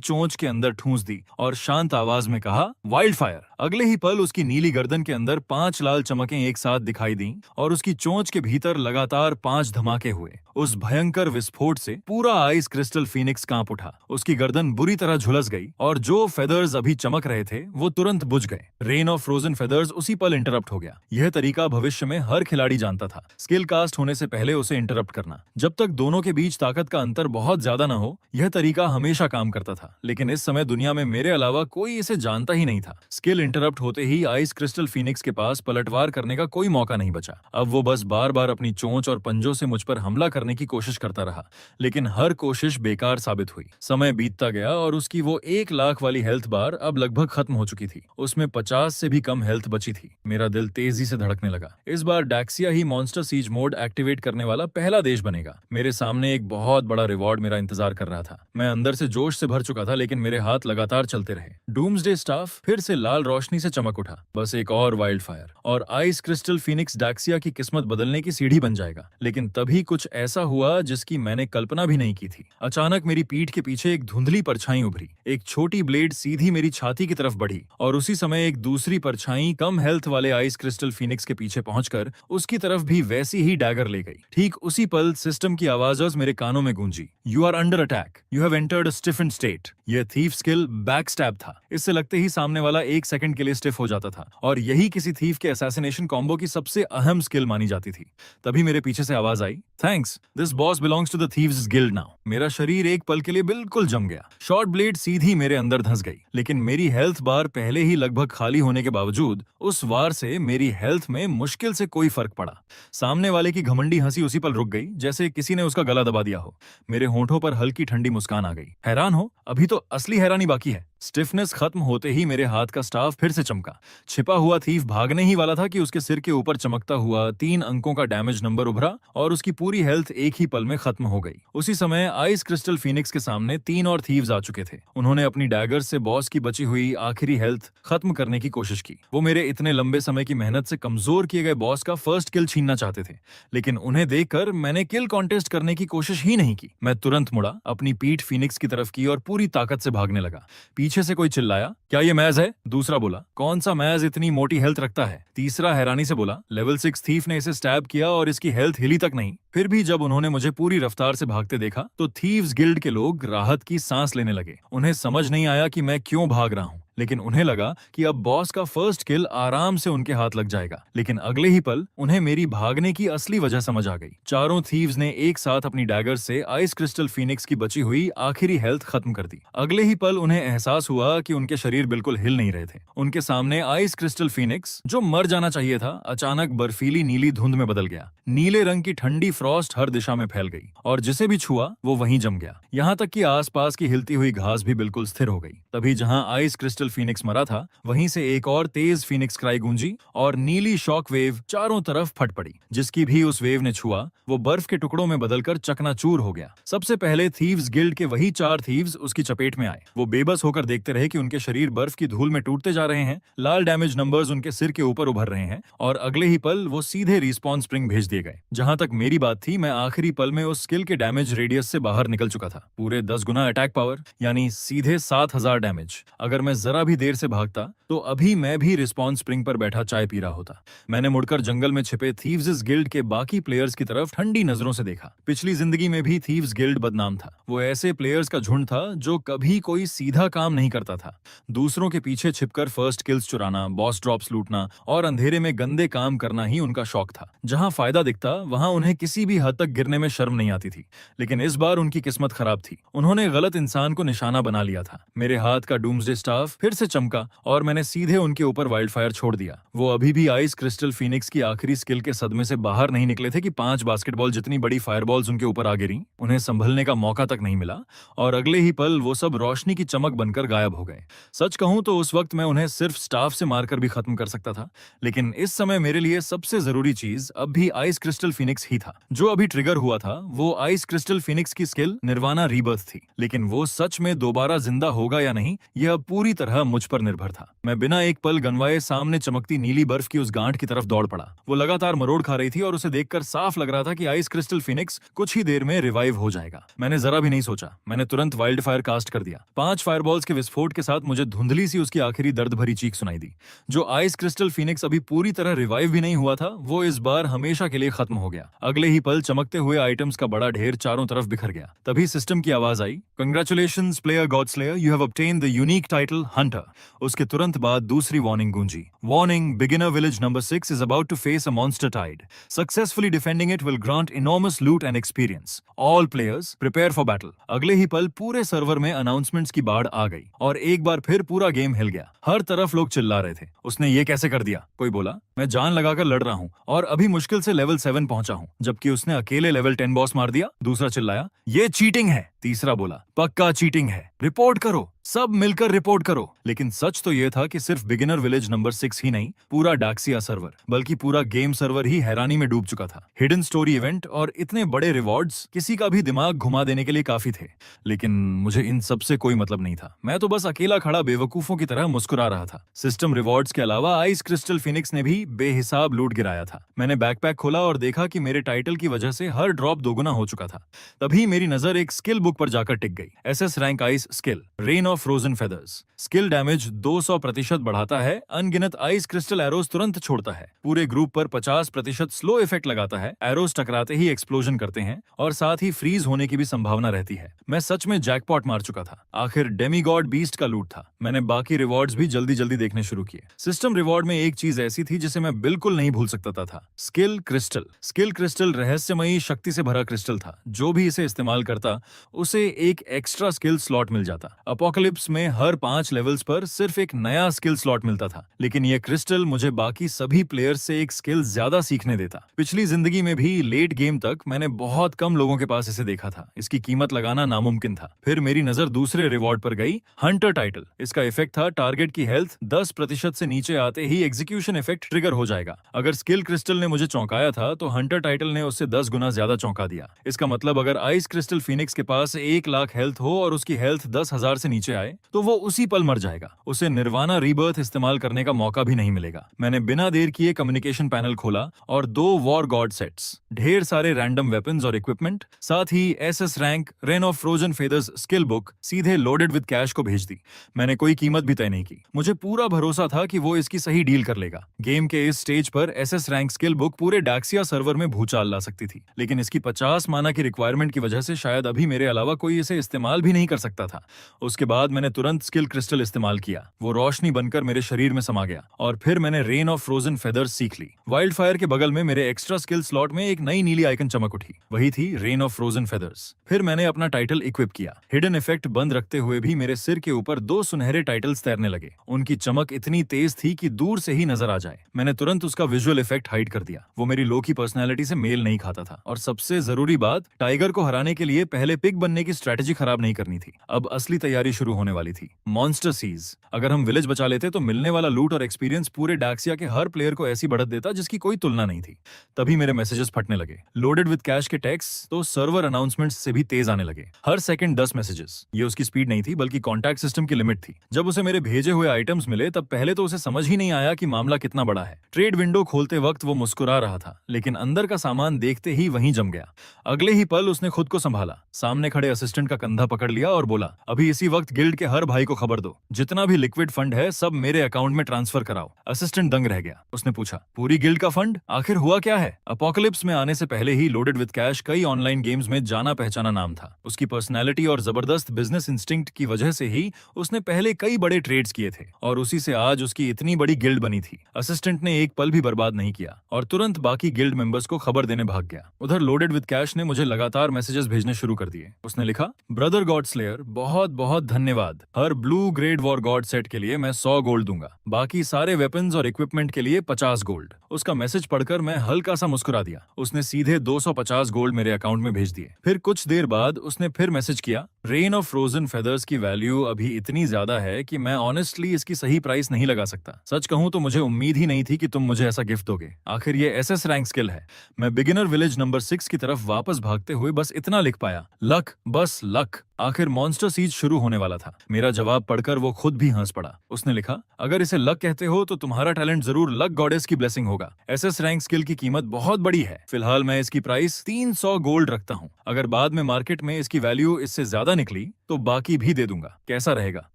चोंच के अंदर ठूंस दी और शांत आवाज में कहा, वाइल्ड फायर। अगले ही पल उसकी नीली गर्दन के अंदर 5 लाल चमकें एक साथ दिखाई दी और उसकी चोंच के भीतर लगातार 5 धमाके हुए। उस भयंकर विस्फोट से पूरा आइस क्रिस्टल फीनिक्स कांप उठा। उसकी गर्दन बुरी तरह झुलस गई और जो फेदर्स अभी चमक रहे थे वो तुरंत बुझ गए। रेन ऑफ फ्रोजन फेदर्स उसी पल इंटरप्ट हो गया। यह तरीका भविष्य में हर खिलाड़ी जानता था, स्किल कास्ट होने से पहले उसे इंटरप्ट करना। जब तक दोनों के बीच ताकत का अंतर बहुत ज्यादा न हो, यह तरीका हमेशा काम करता था। लेकिन इस समय दुनिया में मेरे अलावा कोई इसे जानता ही नहीं था। स्किल इंटरप्ट होते ही आइस क्रिस्टल फीनिक्स के पास पलटवार करने का कोई मौका नहीं बचा। अब वो बस बार बार अपनी चोंच और पंजों से मुझ पर हमला करने की कोशिश करता रहा, लेकिन हर कोशिश बेकार साबित हुई। समय बीतता गया और उसकी वो 1 लाख वाली हेल्थ बार अब लगभग खत्म हो चुकी थी। उसमें 50 से भी कम हेल्थ बची थी। मेरा दिल तेजी से धड़कने लगा। इस बार डैक्सिया ही मॉन्स्टर सीज मोड एक्टिवेट करने वाला पहला देश बनेगा। मेरे सामने एक बहुत बड़ा रिवॉर्ड मेरा इंतजार कर रहा था। मैं अंदर से जोश से भर चुका था, लेकिन मेरे हाथ लगातार चलते रहे। डूम्सडे स्टाफ फिर से लाल रोशनी से चमक उठा। बस एक और वाइल्ड फायर और आइस क्रिस्टल फीनिक्स डैक्सिया की किस्मत बदलने की सीढ़ी बन जाएगा। लेकिन तभी कुछ ऐसा हुआ जिसकी मैंने कल्पना भी नहीं की थी। अचानक मेरी पीठ के पीछे एक धुंधली परछाई उभरी। एक छोटी ब्लेड सीधी मेरी छाती की तरफ बढ़ी और उसी समय एक दूसरी परछाई कम हेल्थ वाले आइस क्रिस्टल फीनिक्स के पीछे पहुंचकर उसकी तरफ भी वैसी ही डैगर ले गई। ठीक उसी पल सिस्टम की आवाज मेरे कानों में गूंजी, you are under attack, you have entered a stiffened state. यह थीफ स्किल बैक स्टैब था। इससे लगते ही सामने वाला 1 सेकंड के लिए स्टिफ हो जाता था और यही किसी थीफ के असैसिनेशन कॉम्बो की सबसे अहम स्किल मानी जाती थी। तभी मेरे पीछे से आवाज आई, thanks, this boss belongs to the thieves guild now. मेरा शरीर एक पल के लिए बिल्कुल जम गया। शॉर्ट ब्लेड सीधी मेरे अंदर धंस गई, लेकिन मेरी हेल्थ बार पहले ही लगभग खाली होने के बावजूद उस वार से मेरी हेल्थ में मुश्किल से कोई फर्क पड़ा। सामने वाले की घमंडी हंसी उसी पल रुक गई, जैसे किसी ने उसका गला दबा दिया हो। मेरे होंठों पर हल्की ठंडी मुस्कान आ गई। हैरान हो? अभी तो असली हैरानी बाकी है। स्टिफनेस खत्म होते ही मेरे हाथ का स्टाफ फिर से चमका। छिपा हुआ थीफ भागने ही वाला था कि उसके सिर के ऊपर चमकता हुआ 3 अंकों का डैमेज नंबर उभरा और उसकी पूरी हेल्थ एक ही पल में खत्म हो गई। उसी समय आइस क्रिस्टल फीनिक्स के सामने 3 और थीव्स आ चुके थे। उन्होंने अपनी डैगर से बॉस की बची हुई आखिरी हेल्थ खत्म करने की कोशिश की। वो मेरे इतने लंबे समय की मेहनत से कमजोर किए गए बॉस का फर्स्ट किल छीनना चाहते थे, लेकिन उन्हें देखकर मैंने किल कॉन्टेस्ट करने की कोशिश ही नहीं की। मैं तुरंत मुड़ा, अपनी पीठ फीनिक्स की तरफ की और पूरी ताकत से भागने लगा। पीछे से कोई चिल्लाया, क्या ये मैज है? दूसरा बोला, कौन सा मैज इतनी मोटी हेल्थ रखता है? तीसरा हैरानी से बोला, लेवल 6 थीफ ने इसे स्टैब किया और इसकी हेल्थ हिली तक नहीं। फिर भी जब उन्होंने मुझे पूरी रफ्तार से भागते देखा तो थीव्स गिल्ड के लोग राहत की सांस लेने लगे। उन्हें समझ नहीं आया कि मैं क्यों भाग रहा हूं, लेकिन उन्हें लगा कि अब बॉस का फर्स्ट किल आराम से उनके हाथ लग जाएगा। लेकिन अगले ही पल उन्हें मेरी भागने की असली वजह समझ आ गई। चारों थीव्स ने एक साथ अपनी डैगर से आइस क्रिस्टल फीनिक्स की बची हुई आखिरी हेल्थ खत्म कर दी। अगले ही पल उन्हें एहसास हुआ कि उनके शरीर बिल्कुल हिल नहीं रहे थे। उनके सामने आइस क्रिस्टल फीनिक्स, जो मर जाना चाहिए था, अचानक बर्फीली नीली धुंध में बदल गया। नीले रंग की ठंडी फ्रॉस्ट हर दिशा में फैल गई और जिसे भी छुआ वो वहीं जम गया। यहाँ तक कि आसपास की हिलती हुई घास भी बिल्कुल स्थिर हो गई। तभी जहाँ आइस क्रिस्टल फीनिक्स मरा था, वहीं से एक और तेज फीनिक्स क्राई गूंजी और नीली शॉक वेव चारों तरफ फट पड़ी। जिसकी भी उस वेव ने छुआ वो बर्फ के टुकड़ों में बदलकर चकनाचूर हो गया। सबसे पहले थीव्स गिल्ड के वही 4 थीव्स उसकी चपेट में आए। वो बेबस होकर देखते रहे कि उनके शरीर बर्फ की धूल में टूटते जा रहे हैं, लाल डैमेज नंबर्स उनके सिर के ऊपर उभर रहे हैं और अगले ही पल वो सीधे रिस्पॉन्स स्प्रिंग भेज दिए गए। जहां तक मेरी बात थी, मैं आखिरी पल में उस स्किल के डैमेज रेडियस से बाहर निकल चुका था। पूरे 10 गुना अटैक पावर, यानी सीधे 7000 डैमेज। अगर मैं जरा जरा भी देर से भागता तो अभी मैं भी रिस्पॉन्स स्प्रिंग पर बैठा चाय पी रहा होता। मैंने मुड़कर जंगल में छिपे थीव्स गिल्ड के बाकी प्लेयर्स की तरफ ठंडी नजरों से देखा। पिछली जिंदगी में भी थीव्स गिल्ड बदनाम था। वो ऐसे प्लेयर्स का झुंड था जो कभी कोई सीधा काम नहीं करता था। दूसरों के पीछे छिपकर फर्स्ट किल्स चुराना, बॉस ड्रॉप्स लूटना और अंधेरे में गंदे काम करना ही उनका शौक था। जहां फायदा दिखता वहां उन्हें किसी भी हद तक गिरने में शर्म नहीं आती थी। लेकिन इस बार उनकी किस्मत खराब थी। उन्होंने गलत इंसान को निशाना बना लिया था। मेरे हाथ का डूम्सडे स्टाफ फिर से चमका और मैंने सीधे उनके ऊपर वाइल्ड फायर छोड़ दिया। वो अभी भी आइस क्रिस्टल फीनिक्स की आखिरी स्किल के सदमे से बाहर नहीं निकले थे कि 5 बास्केटबॉल जितनी बड़ी फायरबॉल्स उनके ऊपर आ गिरी। उन्हें संभलने का मौका तक नहीं मिला और अगले ही पल वो सब रोशनी की चमक बनकर गायब हो गए। सच कहूं तो उस वक्त मैं उन्हें सिर्फ स्टाफ से मारकर भी खत्म कर सकता था, लेकिन इस समय मेरे लिए सबसे जरूरी चीज अब भी आइस क्रिस्टल फीनिक्स ही था। जो अभी ट्रिगर हुआ था वो आइस क्रिस्टल फीनिक्स की स्किल निर्वाणा रीबर्थ थी, लेकिन वो सच में दोबारा जिंदा होगा या नहीं यह पूरी तरह मुझ पर निर्भर था। मैं बिना एक पल गंवाए सामने चमकती नीली बर्फ की उस गांठ की तरफ दौड़ पड़ा। वो लगातार मरोड़ खा रही थी और उसे देखकर साफ लग रहा था कि आइस क्रिस्टल फीनिक्स कुछ ही देर में रिवाइव हो जाएगा। मैंने जरा भी नहीं सोचा, मैंने तुरंत वाइल्ड फायर कास्ट कर दिया। 5 फायरबॉल्स के विस्फोट के साथ मुझे धुंधली सी उसकी आखिरी दर्द भरी चीख सुनाई दी। जो आइस क्रिस्टल फीनिक्स अभी पूरी तरह रिवाइव भी नहीं हुआ था वो इस बार हमेशा के लिए खत्म हो गया। अगले ही पल चमकते हुए आइटम्स का बड़ा ढेर चारों तरफ बिखर गया। तभी सिस्टम की आवाज आई, congratulations player god slayer, you have obtained the unique title hunter. उसके तुरंत बाद दूसरी वार्निंग गूंजी, warning, beginner village number 6 is about to face a monster tide. Successfully defending it will grant enormous loot and experience. All players prepare for battle. अगले ही पल पूरे सर्वर में अनाउंसमेंट्स की बाढ़ आ गई और एक बार फिर पूरा गेम हिल गया। हर तरफ लोग चिल्ला रहे थे, उसने ये कैसे कर दिया? कोई बोला, मैं जान लगाकर लड़ रहा हूँ और अभी मुश्किल से लेवल 7 पहुंचा हूँ, जबकि उसने अकेले लेवल 10 बॉस मार दिया। दूसरा चिल्लाया, ये चीटिंग है। तीसरा बोला, पक्का चीटिंग है, रिपोर्ट करो, सब मिलकर रिपोर्ट करो। लेकिन सच तो यह था कि सिर्फ बिगिनर विलेज नंबर 6 ही नहीं, पूरा डाक्सिया सर्वर बल्कि पूरा गेम सर्वर ही हैरानी में डूब चुका था। हिडन स्टोरी इवेंट और इतने बड़े रिवॉर्ड्स किसी का भी दिमाग घुमा देने के लिए काफी थे, लेकिन मुझे इन सब से कोई मतलब नहीं था। मैं तो बस अकेला खड़ा बेवकूफों की तरह मुस्कुरा रहा था। सिस्टम रिवॉर्ड्स के अलावा आइस क्रिस्टल फिनिक्स ने भी बेहिसाब लूट गिराया था। मैंने बैकपैक खोला और देखा कि मेरे टाइटल की वजह से हर ड्रॉप दोगुना हो चुका था। तभी मेरी नजर एक स्किल बुक पर जाकर टिक गई। SS rank ice skill, rain of frozen feathers. Skill damage 200% बढ़ाता है, अनगिनत आइस क्रिस्टल एरोज तुरंत छोड़ता है, पूरे ग्रुप पर 50% स्लो इफेक्ट लगाता है, एरोज टकराते ही एक्सप्लोजन करते हैं और साथ ही फ्रीज होने की भी संभावना रहती है। मैं सच में जैकपॉट मार चुका था। आखिर डेमीगॉड बीस्ट का लूट था। मैंने बाकी रिवॉर्ड्स भी जल्दी जल्दी देखने शुरू किए। सिस्टम रिवॉर्ड में एक चीज ऐसी थी जिसे मैं बिल्कुल नहीं भूल सकता था, स्किल क्रिस्टल। स्किल क्रिस्टल रहस्यमयी शक्ति से भरा क्रिस्टल था। जो भी इसे इस्तेमाल करता उसे एक एक्स्ट्रा स्किल स्लॉट मिल जाता। अपोकलिप्स में हर 5 लेवल्स पर सिर्फ एक नया स्किल स्लॉट मिलता था, लेकिन यह क्रिस्टल मुझे बाकी सभी प्लेयर्स से एक स्किल ज्यादा सीखने देता। पिछली जिंदगी में भी लेट गेम तक मैंने बहुत कम लोगों के पास इसे देखा था। इसकी कीमत लगाना नामुमकिन था। फिर मेरी नजर दूसरे रिवॉर्ड पर गई, हंटर टाइटल। इसका इफेक्ट था टारगेट की हेल्थ 10% से नीचे आते ही एग्जीक्यूशन इफेक्ट ट्रिगर हो जाएगा। अगर स्किल क्रिस्टल ने मुझे चौंकाया था तो हंटर टाइटल ने उससे 10 गुना ज्यादा चौंका दिया। इसका मतलब अगर आइस क्रिस्टल फिनिक्स के पास 1 लाख हेल्थ हो और उसकी हेल्थ 10,000 से नीचे आए तो वो उसी पल मर जाएगा। उसे निर्वाणा रीबर्थ इस्तेमाल करने का मौका भी नहीं मिलेगा। मैंने बिना देर किए कम्युनिकेशन पैनल खोला और 2 वॉर गॉड सेट्स, ढेर सारे रैंडम वेपन्स और इक्विपमेंट, साथ ही SS rank rain of frozen feathers skill book सीधे लोडेड विद कैश को भेज दी। मैंने कोई कीमत भी तय नहीं की। मुझे पूरा भरोसा था कि वो इसकी सही डील कर लेगा। गेम के इस स्टेज पर एसएस रैंक स्किल बुक पूरे डाक्सिया सर्वर में भूचाल ला सकती थी, लेकिन इसकी 50 माना की रिक्वायरमेंट की वजह से शायद अभी मेरे अलावा कोई इसे इस्तेमाल भी नहीं कर सकता था। उसके बाद मैंने तुरंत स्किल क्रिस्टल इस्तेमाल किया। वो रोशनी बनकर मेरे शरीर में समा गया और फिर मैंने रेन ऑफ फ्रोजन फेदर्स सीख ली। वाइल्ड फायर के बगल में मेरे एक्स्ट्रा स्किल स्लॉट में एक नई नीली आइकन चमक उठी, वही थी रेन ऑफ फ्रोजन फेदर्स। फिर मैंने अपना टाइटल इक्विप किया। हिडन इफेक्ट बंद रखते हुए भी मेरे सिर के ऊपर 2 सुनहरे टाइटल्स तैरने लगे। उनकी चमक इतनी तेज थी कि दूर से ही नजर आ जाए। मैंने तुरंत उसका विजुअल इफेक्ट हाइड कर दिया। वो मेरी लो की पर्सनैलिटी से मेल नहीं खाता था। और सबसे जरूरी बात, टाइगर को हराने के लिए पहले पिग बनने की स्ट्रेटेजी खराब नहीं करनी थी। अब असली तैयारी शुरू होने वाली थी, मॉन्स्टर सीज। अगर हम विलेज बचा लेते तो मिलने वाला लूट और एक्सपीरियंस पूरे डाक्सिया के हर प्लेयर को ऐसी बढ़त देता जिसकी कोई तुलना नहीं थी। तभी मेरे मैसेजेस फटने लगे। लोडेड विद कैश के टेक्स्ट तो सर्वर अनाउंसमेंट्स से भी तेज आने लगे। हर सेकंड 10 मैसेजेस। ये उसकी स्पीड नहीं थी बल्कि कॉन्टैक्ट सिस्टम की लिमिट थी। जब उसे मेरे भेजे हुए आइटम्स मिले तब पहले तो उसे समझ ही नहीं आया कि मामला कितना बड़ा है। ट्रेड विंडो खोलते वक्त वो मुस्कुरा रहा था, लेकिन अंदर का सामान देखते ही वहीं जम गया। अगले ही पल उसने खुद को संभाला, सामने खड़े असिस्टेंट का कंधा पकड़ लिया और बोला, अभी इसी वक्त गिल्ड के हर भाई को खबर दो, जितना भी लिक्विड फंड है सब मेरे अकाउंट में ट्रांसफर कराओ। असिस्टेंट दंग रह गया। उसने पूछा, पूरी गिल्ड का फंड? आखिर हुआ क्या है? अपोकलिप्स में आने से पहले ही लोडेड विद कैश कई ऑनलाइन गेम्स में जाना पहचाना नाम था। उसकी पर्सनैलिटी और जबरदस्त बिजनेस इंस्टिंक्ट की वजह से ही उसने पहले कई बड़े ट्रेड्स किए थे और उसी से आज उसकी इतनी बड़ी गिल्ड बनी थी। असिस्टेंट ने एक पल भी बर्बाद नहीं किया और तुरंत बाकी गिल्ड मेंबर्स को खबर देने भाग गया। उधर लोडेड विद कैश ने मुझे लगातार मैसेजेस भेजने शुरू कर दिए। उसने लिखा, ब्रदर गॉड स्लेयर, बहुत बहुत धन्यवाद। हर blue grade war god set के लिए मैं 100 गोल्ड दूंगा, बाकी सारे वेपन्स और इक्विपमेंट के लिए 50 गोल्ड। उसका मैसेज पढ़कर मैं हल्का सा मुस्कुरा दिया। उसने सीधे 250 गोल्ड मेरे अकाउंट में भेज दिए। फिर कुछ देर बाद उसने फिर मैसेज किया, रेन ऑफ फ्रोजन फेदर्स की वैल्यू अभी इतनी ज्यादा है कि मैं ऑनेस्टली इसकी सही प्राइस नहीं लगा सकता। सच कहूं तो मुझे उम्मीद ही नहीं थी कि तुम मुझे ऐसा गिफ्ट दोगे। आखिर ये एसएस रैंक स्किल है। मैं बिगिनर विलेज नंबर 6 की तरफ वापस भागते हुए बस इतना लिख पाया, लक, बस लक। आखिर मॉन्स्टर सीज शुरू होने वाला था। मेरा जवाब पढ़कर वो खुद भी हंस पड़ा। उसने लिखा, अगर इसे लक कहते हो तो तुम्हारा टैलेंट जरूर लक गॉडेस की ब्लेसिंग होगा। एसएस रैंक स्किल की कीमत बहुत बड़ी है। फिलहाल मैं इसकी प्राइस 300 गोल्ड रखता हूँ। अगर बाद में मार्केट में इसकी वैल्यू इससे ज्यादा निकली तो बाकी भी दे दूंगा। कैसा रहेगा?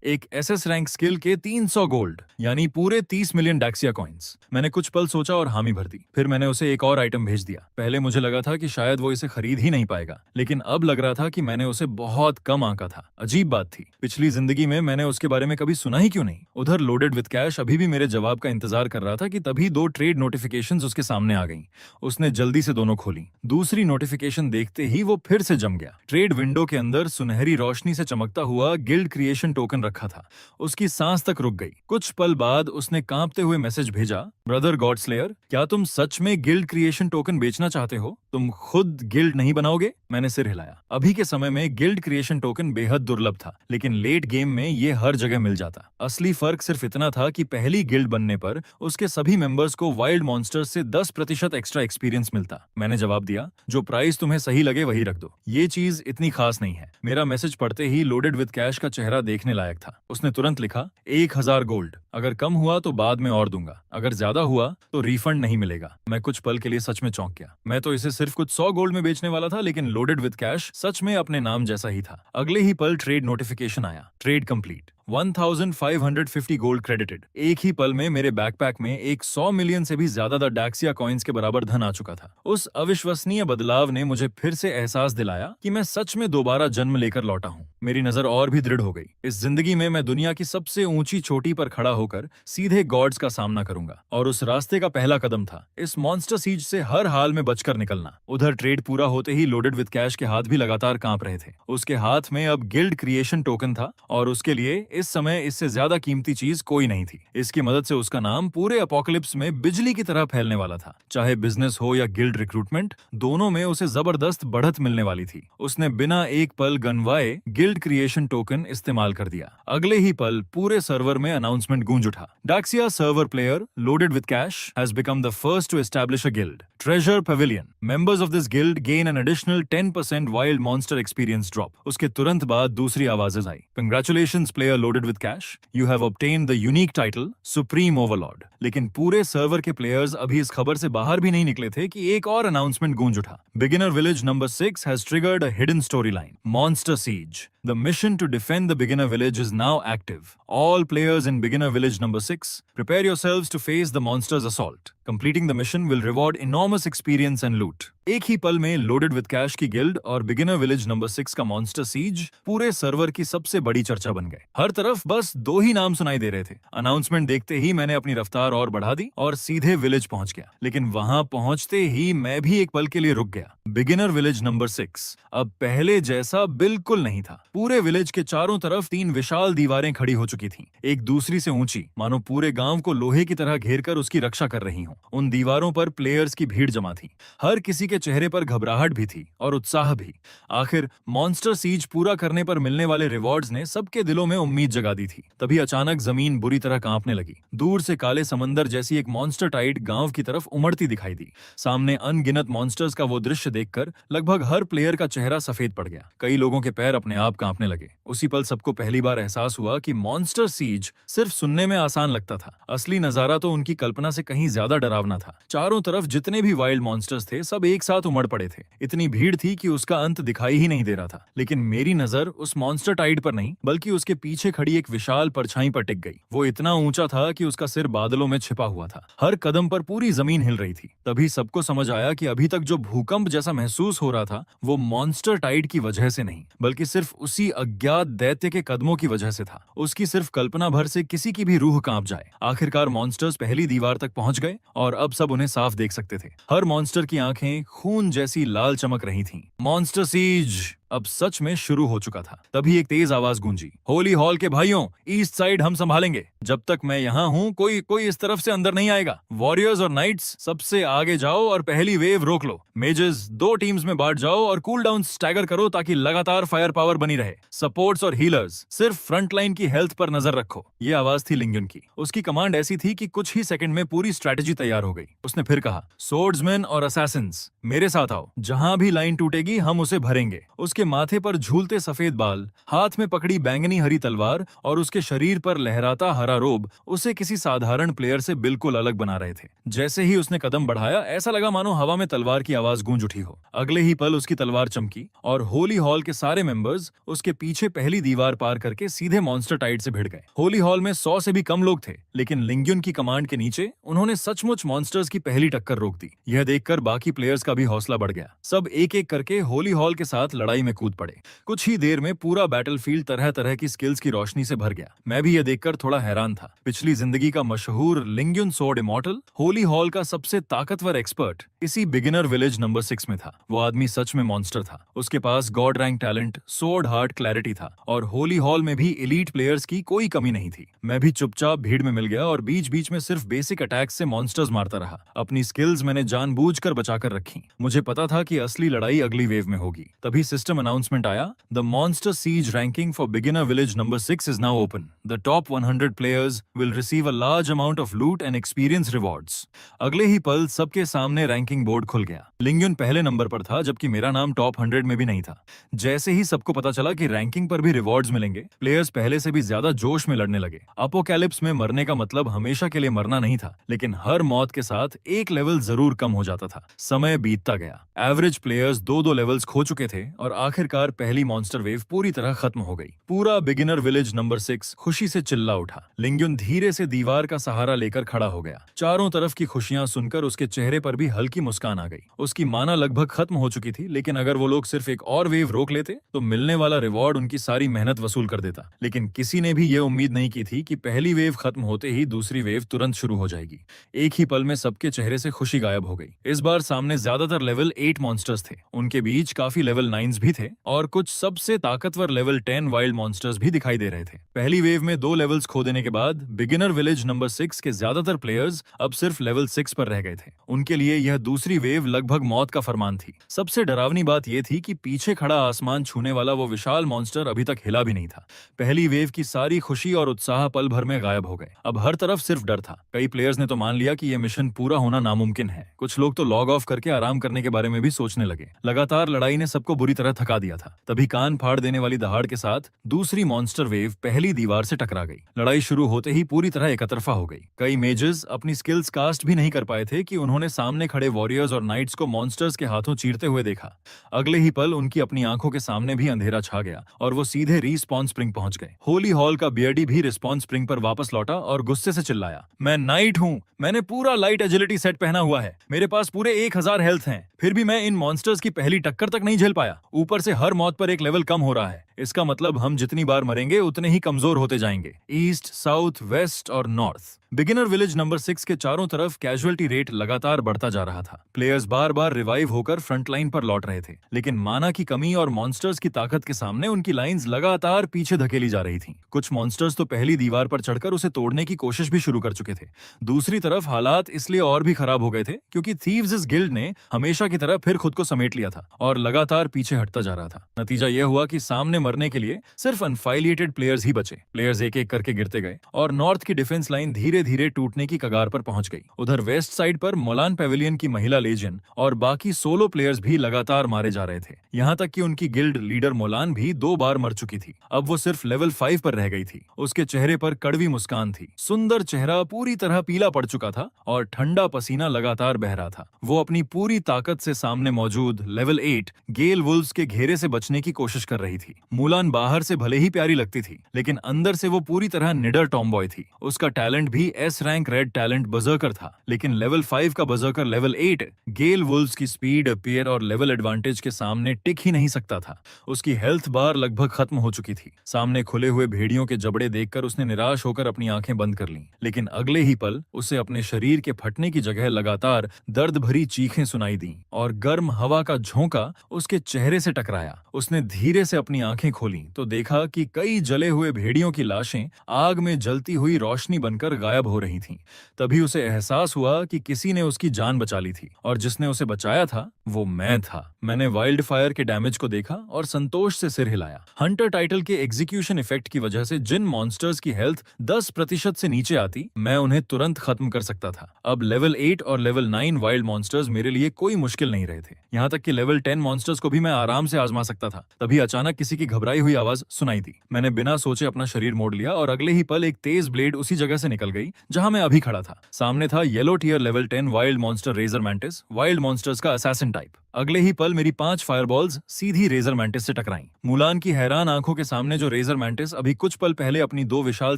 एक एसएस रैंक स्किल के 300 गोल्ड यानी पूरे 30 मिलियन डैक्सिया कॉइंस। मैंने कुछ पल सोचा और हामी भर दी। फिर मैंने उसे एक और आइटम भेज दिया। पहले मुझे लगा था कि शायद वो इसे खरीद ही नहीं पाएगा, लेकिन अब लग रहा था कि मैंने उसे बहुत कम आंका था। अजीब बात थी, पिछली जिंदगी में मैंने उसके बारे में कभी सुना ही क्यों नहीं। उधर लोडेड विद कैश अभी भी मेरे जवाब का इंतजार कर रहा था कि तभी 2 ट्रेड नोटिफिकेशंस उसके सामने आ गईं। उसने जल्दी से दोनों खोली। दूसरी नोटिफिकेशन देखते ही वो फिर से जम गया। ट्रेड विंडो के अंदर सुनहरी रोशनी से चमकता हुआ गिल्ड क्रिएशन टोकन रखा था। उसकी सांस तक रुक गई। कुछ पल बाद उसने कांपते हुए मैसेज भेजा, ब्रदर गॉड स्लेयर, क्या तुम सच में गिल्ड क्रिएशन टोकन बेचना चाहते हो? तुम खुद गिल्ड नहीं बनाओगे? मैंने सिर हिलाया। अभी के समय में गिल्ड क्रिएशन टोकन बेहद दुर्लभ था, लेकिन लेट गेम में ये हर जगह मिल जाता। असली फर्क सिर्फ इतना था कि पहली गिल्ड बनने पर उसके सभी मेंबर्स को वाइल्ड मॉन्स्टर्स से 10% एक्स्ट्रा एक्सपीरियंस मिलता। मैंने जवाब दिया, जो प्राइस तुम्हें सही लगे वही रख दो, ये चीज इतनी खास नहीं है। मेरा मैसेज पढ़ते ही लोडेड विद कैश का चेहरा देखने लायक था। उसने तुरंत लिखा, 1000 गोल्ड। अगर कम हुआ तो बाद में और दूंगा, अगर ज्यादा हुआ तो रिफंड नहीं मिलेगा। मैं कुछ पल के लिए सच में चौंक गया। मैं तो इसे सिर्फ कुछ 100 गोल्ड में बेचने वाला था, लेकिन लोडेड विद कैश सच में अपने नाम जैसा ही था। अगले ही पल ट्रेड नोटिफिकेशन आया, ट्रेड कंप्लीट, 1550 गोल्ड क्रेडिटेड। एक ही पल में मेरे बैकपैक में एक 100 मिलियन से भी ज्यादा द डैक्सिया कॉइंस के बराबर धन आ चुका था। उस अविश्वसनीय बदलाव ने मुझे फिर से एहसास दिलाया कि मैं सच में दोबारा जन्म लेकर लौटा हूँ। मेरी नजर और भी दृढ़ हो गई। इस जिंदगी में मैं दुनिया की सबसे ऊंची चोटी पर खड़ा होकर सीधे गॉड्स का सामना करूंगा, और उस रास्ते का पहला कदम था इस मॉन्स्टर सीज से हर हाल में बचकर निकलना। उधर ट्रेड पूरा होते ही लोडेड विद कैश के हाथ भी लगातार कांप रहे थे। उसके हाथ में अब गिल्ड क्रिएशन टोकन था और उसके लिए इस समय इससे ज्यादा कीमती चीज कोई नहीं थी। इसकी मदद से उसका नाम पूरे अपोकलिप्स में बिजली की तरह फैलने वाला था। चाहे बिजनेस हो या गिल्ड रिक्रूटमेंट, दोनों में उसे जबरदस्त बढ़त मिलने वाली थी। उसने बिना एक पल गनवाए गिल्ड क्रिएशन टोकन इस्तेमाल कर दिया। अगले ही पल पूरे सर्वर में अनाउंसमेंट गूंज उठा, Daxia server player loaded with cash has become the first to establish a guild, treasure pavilion. Members of this guild gain an additional 10% wild monster experience drop. उसके तुरंत बाद दूसरी आवाजें आई, congratulations player loaded with cash, you have obtained the unique title Supreme Overlord। लेकिन पूरे सर्वर के प्लेयर्स अभी इस खबर से बाहर भी नहीं निकले थे कि एक और अनाउंसमेंट गूंज उठा, beginner village number 6 has triggered a hidden storyline, Monster Siege। The mission to defend the beginner village is now active. All players in beginner village number 6, prepare yourselves to face the monster's assault. Completing the mission will reward enormous experience and loot। एक ही पल में लोडेड विद कैश की गिल्ड और बिगिनर विलेज नंबर 6 का मॉन्स्टर सीज पूरे सर्वर की सबसे बड़ी चर्चा बन गए। हर तरफ बस 2 ही नाम सुनाई दे रहे थे। अनाउंसमेंट देखते ही मैंने अपनी रफ्तार और बढ़ा दी और सीधे विलेज पहुंच गया। लेकिन वहां पहुंचते ही मैं भी एक पल के लिए रुक गया। बिगिनर विलेज नंबर 6 अब पहले जैसा बिल्कुल नहीं था। पूरे विलेज के चारों तरफ 3 विशाल दीवारें खड़ी हो चुकी थीं, एक दूसरी से ऊंची, मानो पूरे गांव को लोहे की तरह घेरकर उसकी रक्षा कर रही हों। उन दीवारों पर प्लेयर्स की भीड़ जमा थी। हर किसी के चेहरे पर घबराहट भी थी और उत्साह भी। आखिर मॉन्स्टर सीज पूरा करने पर मिलने वाले रिवॉर्ड्स ने सबके दिलों में उम्मीद जगा दी थी। तभी अचानक जमीन बुरी तरह कांपने लगी। दूर से काले समंदर जैसी एक मॉन्स्टर टाइड गांव की तरफ उमड़ती दिखाई दी। सामने अनगिनत मॉन्स्टर्स का वो दृश्य देखकर लगभग हर प्लेयर का चेहरा सफेद पड़ गया। कई लोगों के पैर अपने आप कांपने लगे। उसी पल सबको पहली बार एहसास हुआ कि मॉन्स्टर सीज सिर्फ सुनने में आसान लगता था, असली नजारा तो उनकी कल्पना से कहीं ज्यादा डरावना था। चारों तरफ जितने भी वाइल्ड मॉन्स्टर्स थे सब एक साथ उमड़ पड़े थे। इतनी भीड़ थी कि उसका अंत दिखाई ही नहीं दे रहा था। लेकिन मेरी नजर उस मॉन्स्टर टाइड पर नहीं बल्कि उसके पीछे खड़ी एक विशाल परछाई पर टिक गई। वो इतना ऊंचा था कि उसका सिर बादलों में छिपा हुआ था। हर कदम पर पूरी जमीन हिल रही थी। तभी सबको समझ आया कि अभी तक जो भूकंप जैसा महसूस हो रहा था वो मॉन्स्टर टाइड की वजह से नहीं बल्कि सिर्फ उसी अज्ञात दैत्य के कदमों की वजह से था। उसकी सिर्फ कल्पना भर से किसी की भी रूह कांप जाए। आखिरकार मॉन्स्टर्स पहली दीवार तक पहुंच गए और अब सब उन्हें साफ देख सकते थे। हर मॉन्स्टर की आंखें खून जैसी लाल चमक रही थीं। मॉन्स्टर सीज अब सच में शुरू हो चुका था। तभी एक तेज आवाज गूंजी, होली हॉल के भाइयों, ईस्ट साइड हम संभालेंगे। जब तक मैं यहाँ हूँ कोई इस तरफ से अंदर नहीं आएगा। वॉरियर्स और नाइट्स सबसे आगे जाओ और पहली वेव रोक लो। मेजेस 2 टीम्स में बांट जाओ और कूल डाउन स्टैगर करो ताकि लगातार फायर पावर बनी रहे। सपोर्ट्स और हीलर्स सिर्फ फ्रंट लाइन की हेल्थ पर नजर रखो। ये आवाज थी लिंगयुन की। उसकी कमांड ऐसी थी कि कुछ ही सेकंड में पूरी स्ट्रेटेजी तैयार हो गई। उसने फिर कहा, सोर्ड्समैन और असैसिन्स मेरे साथ आओ। जहां भी लाइन टूटेगी हम उसे भरेंगे। उसके माथे पर झूलते सफेद बाल, हाथ में पकड़ी बैंगनी हरी तलवार और उसके शरीर पर लहराता हरा रोब उसे किसी साधारण प्लेयर से बिल्कुल अलग बना रहे थे। जैसे ही उसने कदम बढ़ाया ऐसा लगा मानो हवा में तलवार की आवाज गूंज उठी हो। अगले ही पल उसकी तलवार चमकी और होली हॉल के सारे मेंबर्स उसके पीछे पहली दीवार पार करके सीधे मॉन्स्टर टाइड से भिड़ गए। होली हॉल में 100 से भी कम लोग थे, लेकिन लिंगयुन की कमांड के नीचे उन्होंने सचमुच मॉन्स्टर्स की पहली टक्कर रोक दी। यह देखकर बाकी प्लेयर्स का भी हौसला बढ़ गया। सब एक एक करके होली हॉल के साथ लड़ाई में कूद पड़े। कुछ ही देर में पूरा बैटलफील्ड तरह तरह की स्किल्स की रोशनी से भर गया। मैं भी यह देखकर थोड़ा हैरान था। पिछली जिंदगी का मशहूर लिंगयुन सोर्ड इमॉर्टल, होली हॉल का सबसे ताकतवर एक्सपर्ट इसी बिगिनर विलेज नंबर 6 में था। वो आदमी सच में मॉन्स्टर था। उसके पास god rank talent, sword heart clarity था और होली हॉल में भी एलीट प्लेयर्स की कोई कमी नहीं थी। मैं भी चुपचाप भीड़ में मिल गया और बीच बीच में सिर्फ बेसिक अटैक्स से मॉन्स्टर्स मारता रहा। अपनी स्किल्स मैंने जानबूझकर बचाकर रखी। मुझे पता था कि असली लड़ाई अगली वेव में होगी। तभी सिस्टम अनाउंसमेंट आया, the monster siege ranking for beginner village number 6 is now open. The top 100 players will receive a large amount of loot and experience rewards. अगले ही पल सबके सामने रैंकिंग बोर्ड खुल गया। लिंगयुन पहले नंबर पर था जबकि मेरा नाम टॉप 100 में भी नहीं था। जैसे ही सबको पता चला कि रैंकिंग पर भी रिवॉर्ड्स मिलेंगे, प्लेयर्स पहले से भी ज्यादा जोश में लड़ने लगे। अपोकैलिप्स में मरने का मतलब हमेशा के लिए मरना नहीं था, लेकिन हर मौत के साथ एक लेवल जरूर कम हो जाता था। समय बीतता गया। एवरेज प्लेयर्स 2-2 लेवल्स खो चुके थे और आखिरकार पहली मॉन्स्टर वेव पूरी तरह खत्म हो गई। पूरा बिगिनर विलेज नंबर 6 खुशी से चिल्ला उठा। लिंगयुन धीरे से दीवार का सहारा लेकर खड़ा हो गया। चारों तरफ की खुशियां सुनकर उसके चेहरे पर भी हल्की मुस्कान आ गई। उसकी माना लगभग खत्म हो चुकी थी, लेकिन अगर वो लोग सिर्फ एक और वेव रोक लेते तो मिलने वाला रिवॉर्ड उनकी सारी मेहनत वसूल कर देता। लेकिन किसी ने भी ये उम्मीद नहीं की थी कि पहली वेव खत्म होते ही दूसरी वेव तुरंत शुरू हो जाएगी। एक ही पल में सबके चेहरे से खुशी गायब हो गई। इस बार सामने ज्यादातर लेवल 8 मॉन्स्टर्स थे। उनके बीच काफी लेवल 9s भी थे और कुछ सबसे ताकतवर लेवल 10 वाइल्ड मॉन्स्टर्स भी दिखाई दे रहे थे। पहली वेव में 2 लेवल्स खो देने के बाद बिगिनर विलेज नंबर 6 के ज्यादातर प्लेयर्स अब सिर्फ लेवल 6 पर रह गए थे। उनके लिए यह दूसरी वेव लगभग मौत का फरमान थी। सबसे डरावनी बात यह थी कि पीछे खड़ा आसमान छूने वाला वो विशाल मॉन्स्टर अभी तक हिला भी नहीं था। पहली वेव की सारी खुशी और उत्साह पल भर में गायब हो गए। अब हर तरफ सिर्फ डर था। कई प्लेयर्स ने तो मान लिया कि यह मिशन पूरा होना नामुमकिन है। कुछ लोग तो लॉग ऑफ करके आराम करने के बारे में भी सोचने लगे। लगातार लड़ाई ने सबको बुरी तरह थका दिया था। तभी कान फाड़ देने वाली दहाड़ के साथ दूसरी मॉन्स्टर वेव पहली दीवार से टकरा गई। लड़ाई शुरू होते ही पूरी तरह एकतरफा हो गई। कई मेजेस अपनी स्किल्स कास्ट भी नहीं कर पाए थे कि उन्होंने सामने खड़े वॉरियर्स और नाइट्स को मॉन्स्टर्स के हाथों चीरते हुए देखा। अगले ही पल उनकी अपनी आंखों के सामने भी अंधेरा छा गया और वो सीधे रिस्पॉन स्प्रिंग पहुंच गए। होली हॉल का बियर्डी भी रिस्पॉन स्प्रिंग पर वापस लौटा और गुस्से से चिल्लाया, मैं नाइट हूं, मैंने पूरा लाइट एजिलिटी सेट पहना हुआ है, मेरे पास पूरे 1000 हेल्थ हैं, फिर भी मैं इन मॉन्स्टर्स की पहली टक्कर तक नहीं झेल पाया। ऊपर से हर मौत पर एक लेवल कम हो रहा है। इसका मतलब हम जितनी बार मरेंगे उतने ही कमजोर होते जाएंगे। ईस्ट, साउथ, वेस्ट और नॉर्थ। बिगिनर विलेज नंबर 6 के चारों तरफ कैजुअलिटी रेट लगातार बढ़ता जा रहा था। प्लेयर्स बार बार रिवाइव होकर फ्रंट लाइन पर लौट रहे थे, लेकिन माना की कमी और मॉन्स्टर्स की ताकत के सामने उनकी लाइंस लगातार पीछे धकेली जा रही थीं। कुछ मॉन्स्टर्स तो पहली दीवार पर चढ़कर उसे तोड़ने की कोशिश भी शुरू कर चुके थे। दूसरी तरफ हालात इसलिए और भी खराब हो गए थे क्योंकि थीव्स इस गिल्ड ने हमेशा की तरह फिर खुद को समेट लिया था और लगातार पीछे हटता जा रहा था। नतीजा यह हुआ कि सामने मरने के लिए सिर्फ अनफाइलिएटेड प्लेयर्स ही बचे। प्लेयर्स एक एक करके गिरते गए और नॉर्थ की डिफेंस लाइन धीरे धीरे टूटने की कगार पर पहुंच गई। उधर वेस्ट साइड पर मोलान पेविलियन की महिला लेजेंड और बाकी सोलो प्लेयर्स भी लगातार मारे जा रहे थे। यहाँ तक कि उनकी गिल्ड लीडर मोलान भी 2 बार मर चुकी थी। अब वो सिर्फ लेवल 5 पर रह गई थी। उसके चेहरे पर कड़वी मुस्कान थी, सुंदर चेहरा पूरी तरह पीला पड़ चुका था और ठंडा पसीना लगातार बह रहा था। वो अपनी पूरी ताकत से सामने मौजूद लेवल 8 गेल वुल्व्स के घेरे से बचने की कोशिश कर रही थी। मुलान बाहर से भले ही प्यारी लगती थी, लेकिन अंदर से वो पूरी तरह निडर टॉमबॉय थी। उसका टैलेंट भी एस रैंक रेड टैलेंट बजर्कर था, लेकिन लेवल 5 का बजर्कर लेवल 8 गेल वुल्व्स की स्पीड, पेयर और लेवल एडवांटेज के सामने टिक ही नहीं सकता था। उसकी हेल्थ बार लगभग खत्म हो चुकी थी। सामने खुले हुए भेड़ियों के जबड़े देखकर उसने निराश होकर अपनी आंखें बंद कर लीं। लेकिन अगले ही पल उसे अपने शरीर के फटने की जगह लगातार दर्द भरी चीखें सुनाई दी और गर्म हवा का झोंका उसके चेहरे से टकराया। उसने धीरे से अपनी आंखें खोली तो देखा कि कई जले हुए भेड़ियों की लाशें आग में जलती हुई रोशनी बनकर गायब हो रही थीं। तभी उसे एहसास हुआ कि किसी ने उसकी जान बचा ली थी और जिसने उसे बचाया था वो मैं था। मैंने वाइल्ड फायर के डैमेज को देखा और संतोष से सिर हिलाया। हंटर टाइटल के एग्जीक्यूशन इफेक्ट की वजह से जिन मॉन्स्टर्स की हेल्थ 10% से नीचे आती, मैं उन्हें तुरंत खत्म कर सकता था। अब लेवल 8 और लेवल 9 वाइल्ड मॉन्स्टर्स मेरे लिए कोई मुश्किल नहीं रहे थे। यहाँ तक कि लेवल 10 मॉन्स्टर्स को भी मैं आराम से आजमा सकता था। तभी अचानक किसी की घबराई हुई आवाज सुनाई दी। मैंने बिना सोचे अपना शरीर मोड़ लिया और अगले ही पल एक तेज ब्लेड उसी जगह से निकल गई जहां मैं अभी खड़ा था। सामने था yellow tier level 10 wild monster razor mantis, wild monsters का असैसिन टाइप। अगले ही पल मेरी 5 फायरबॉल्स सीधी रेजर मैंटिस से टकराईं। मुलान की हैरान आंखों के सामने जो रेजर मैंटिस अभी कुछ पल पहले अपनी 2 विशाल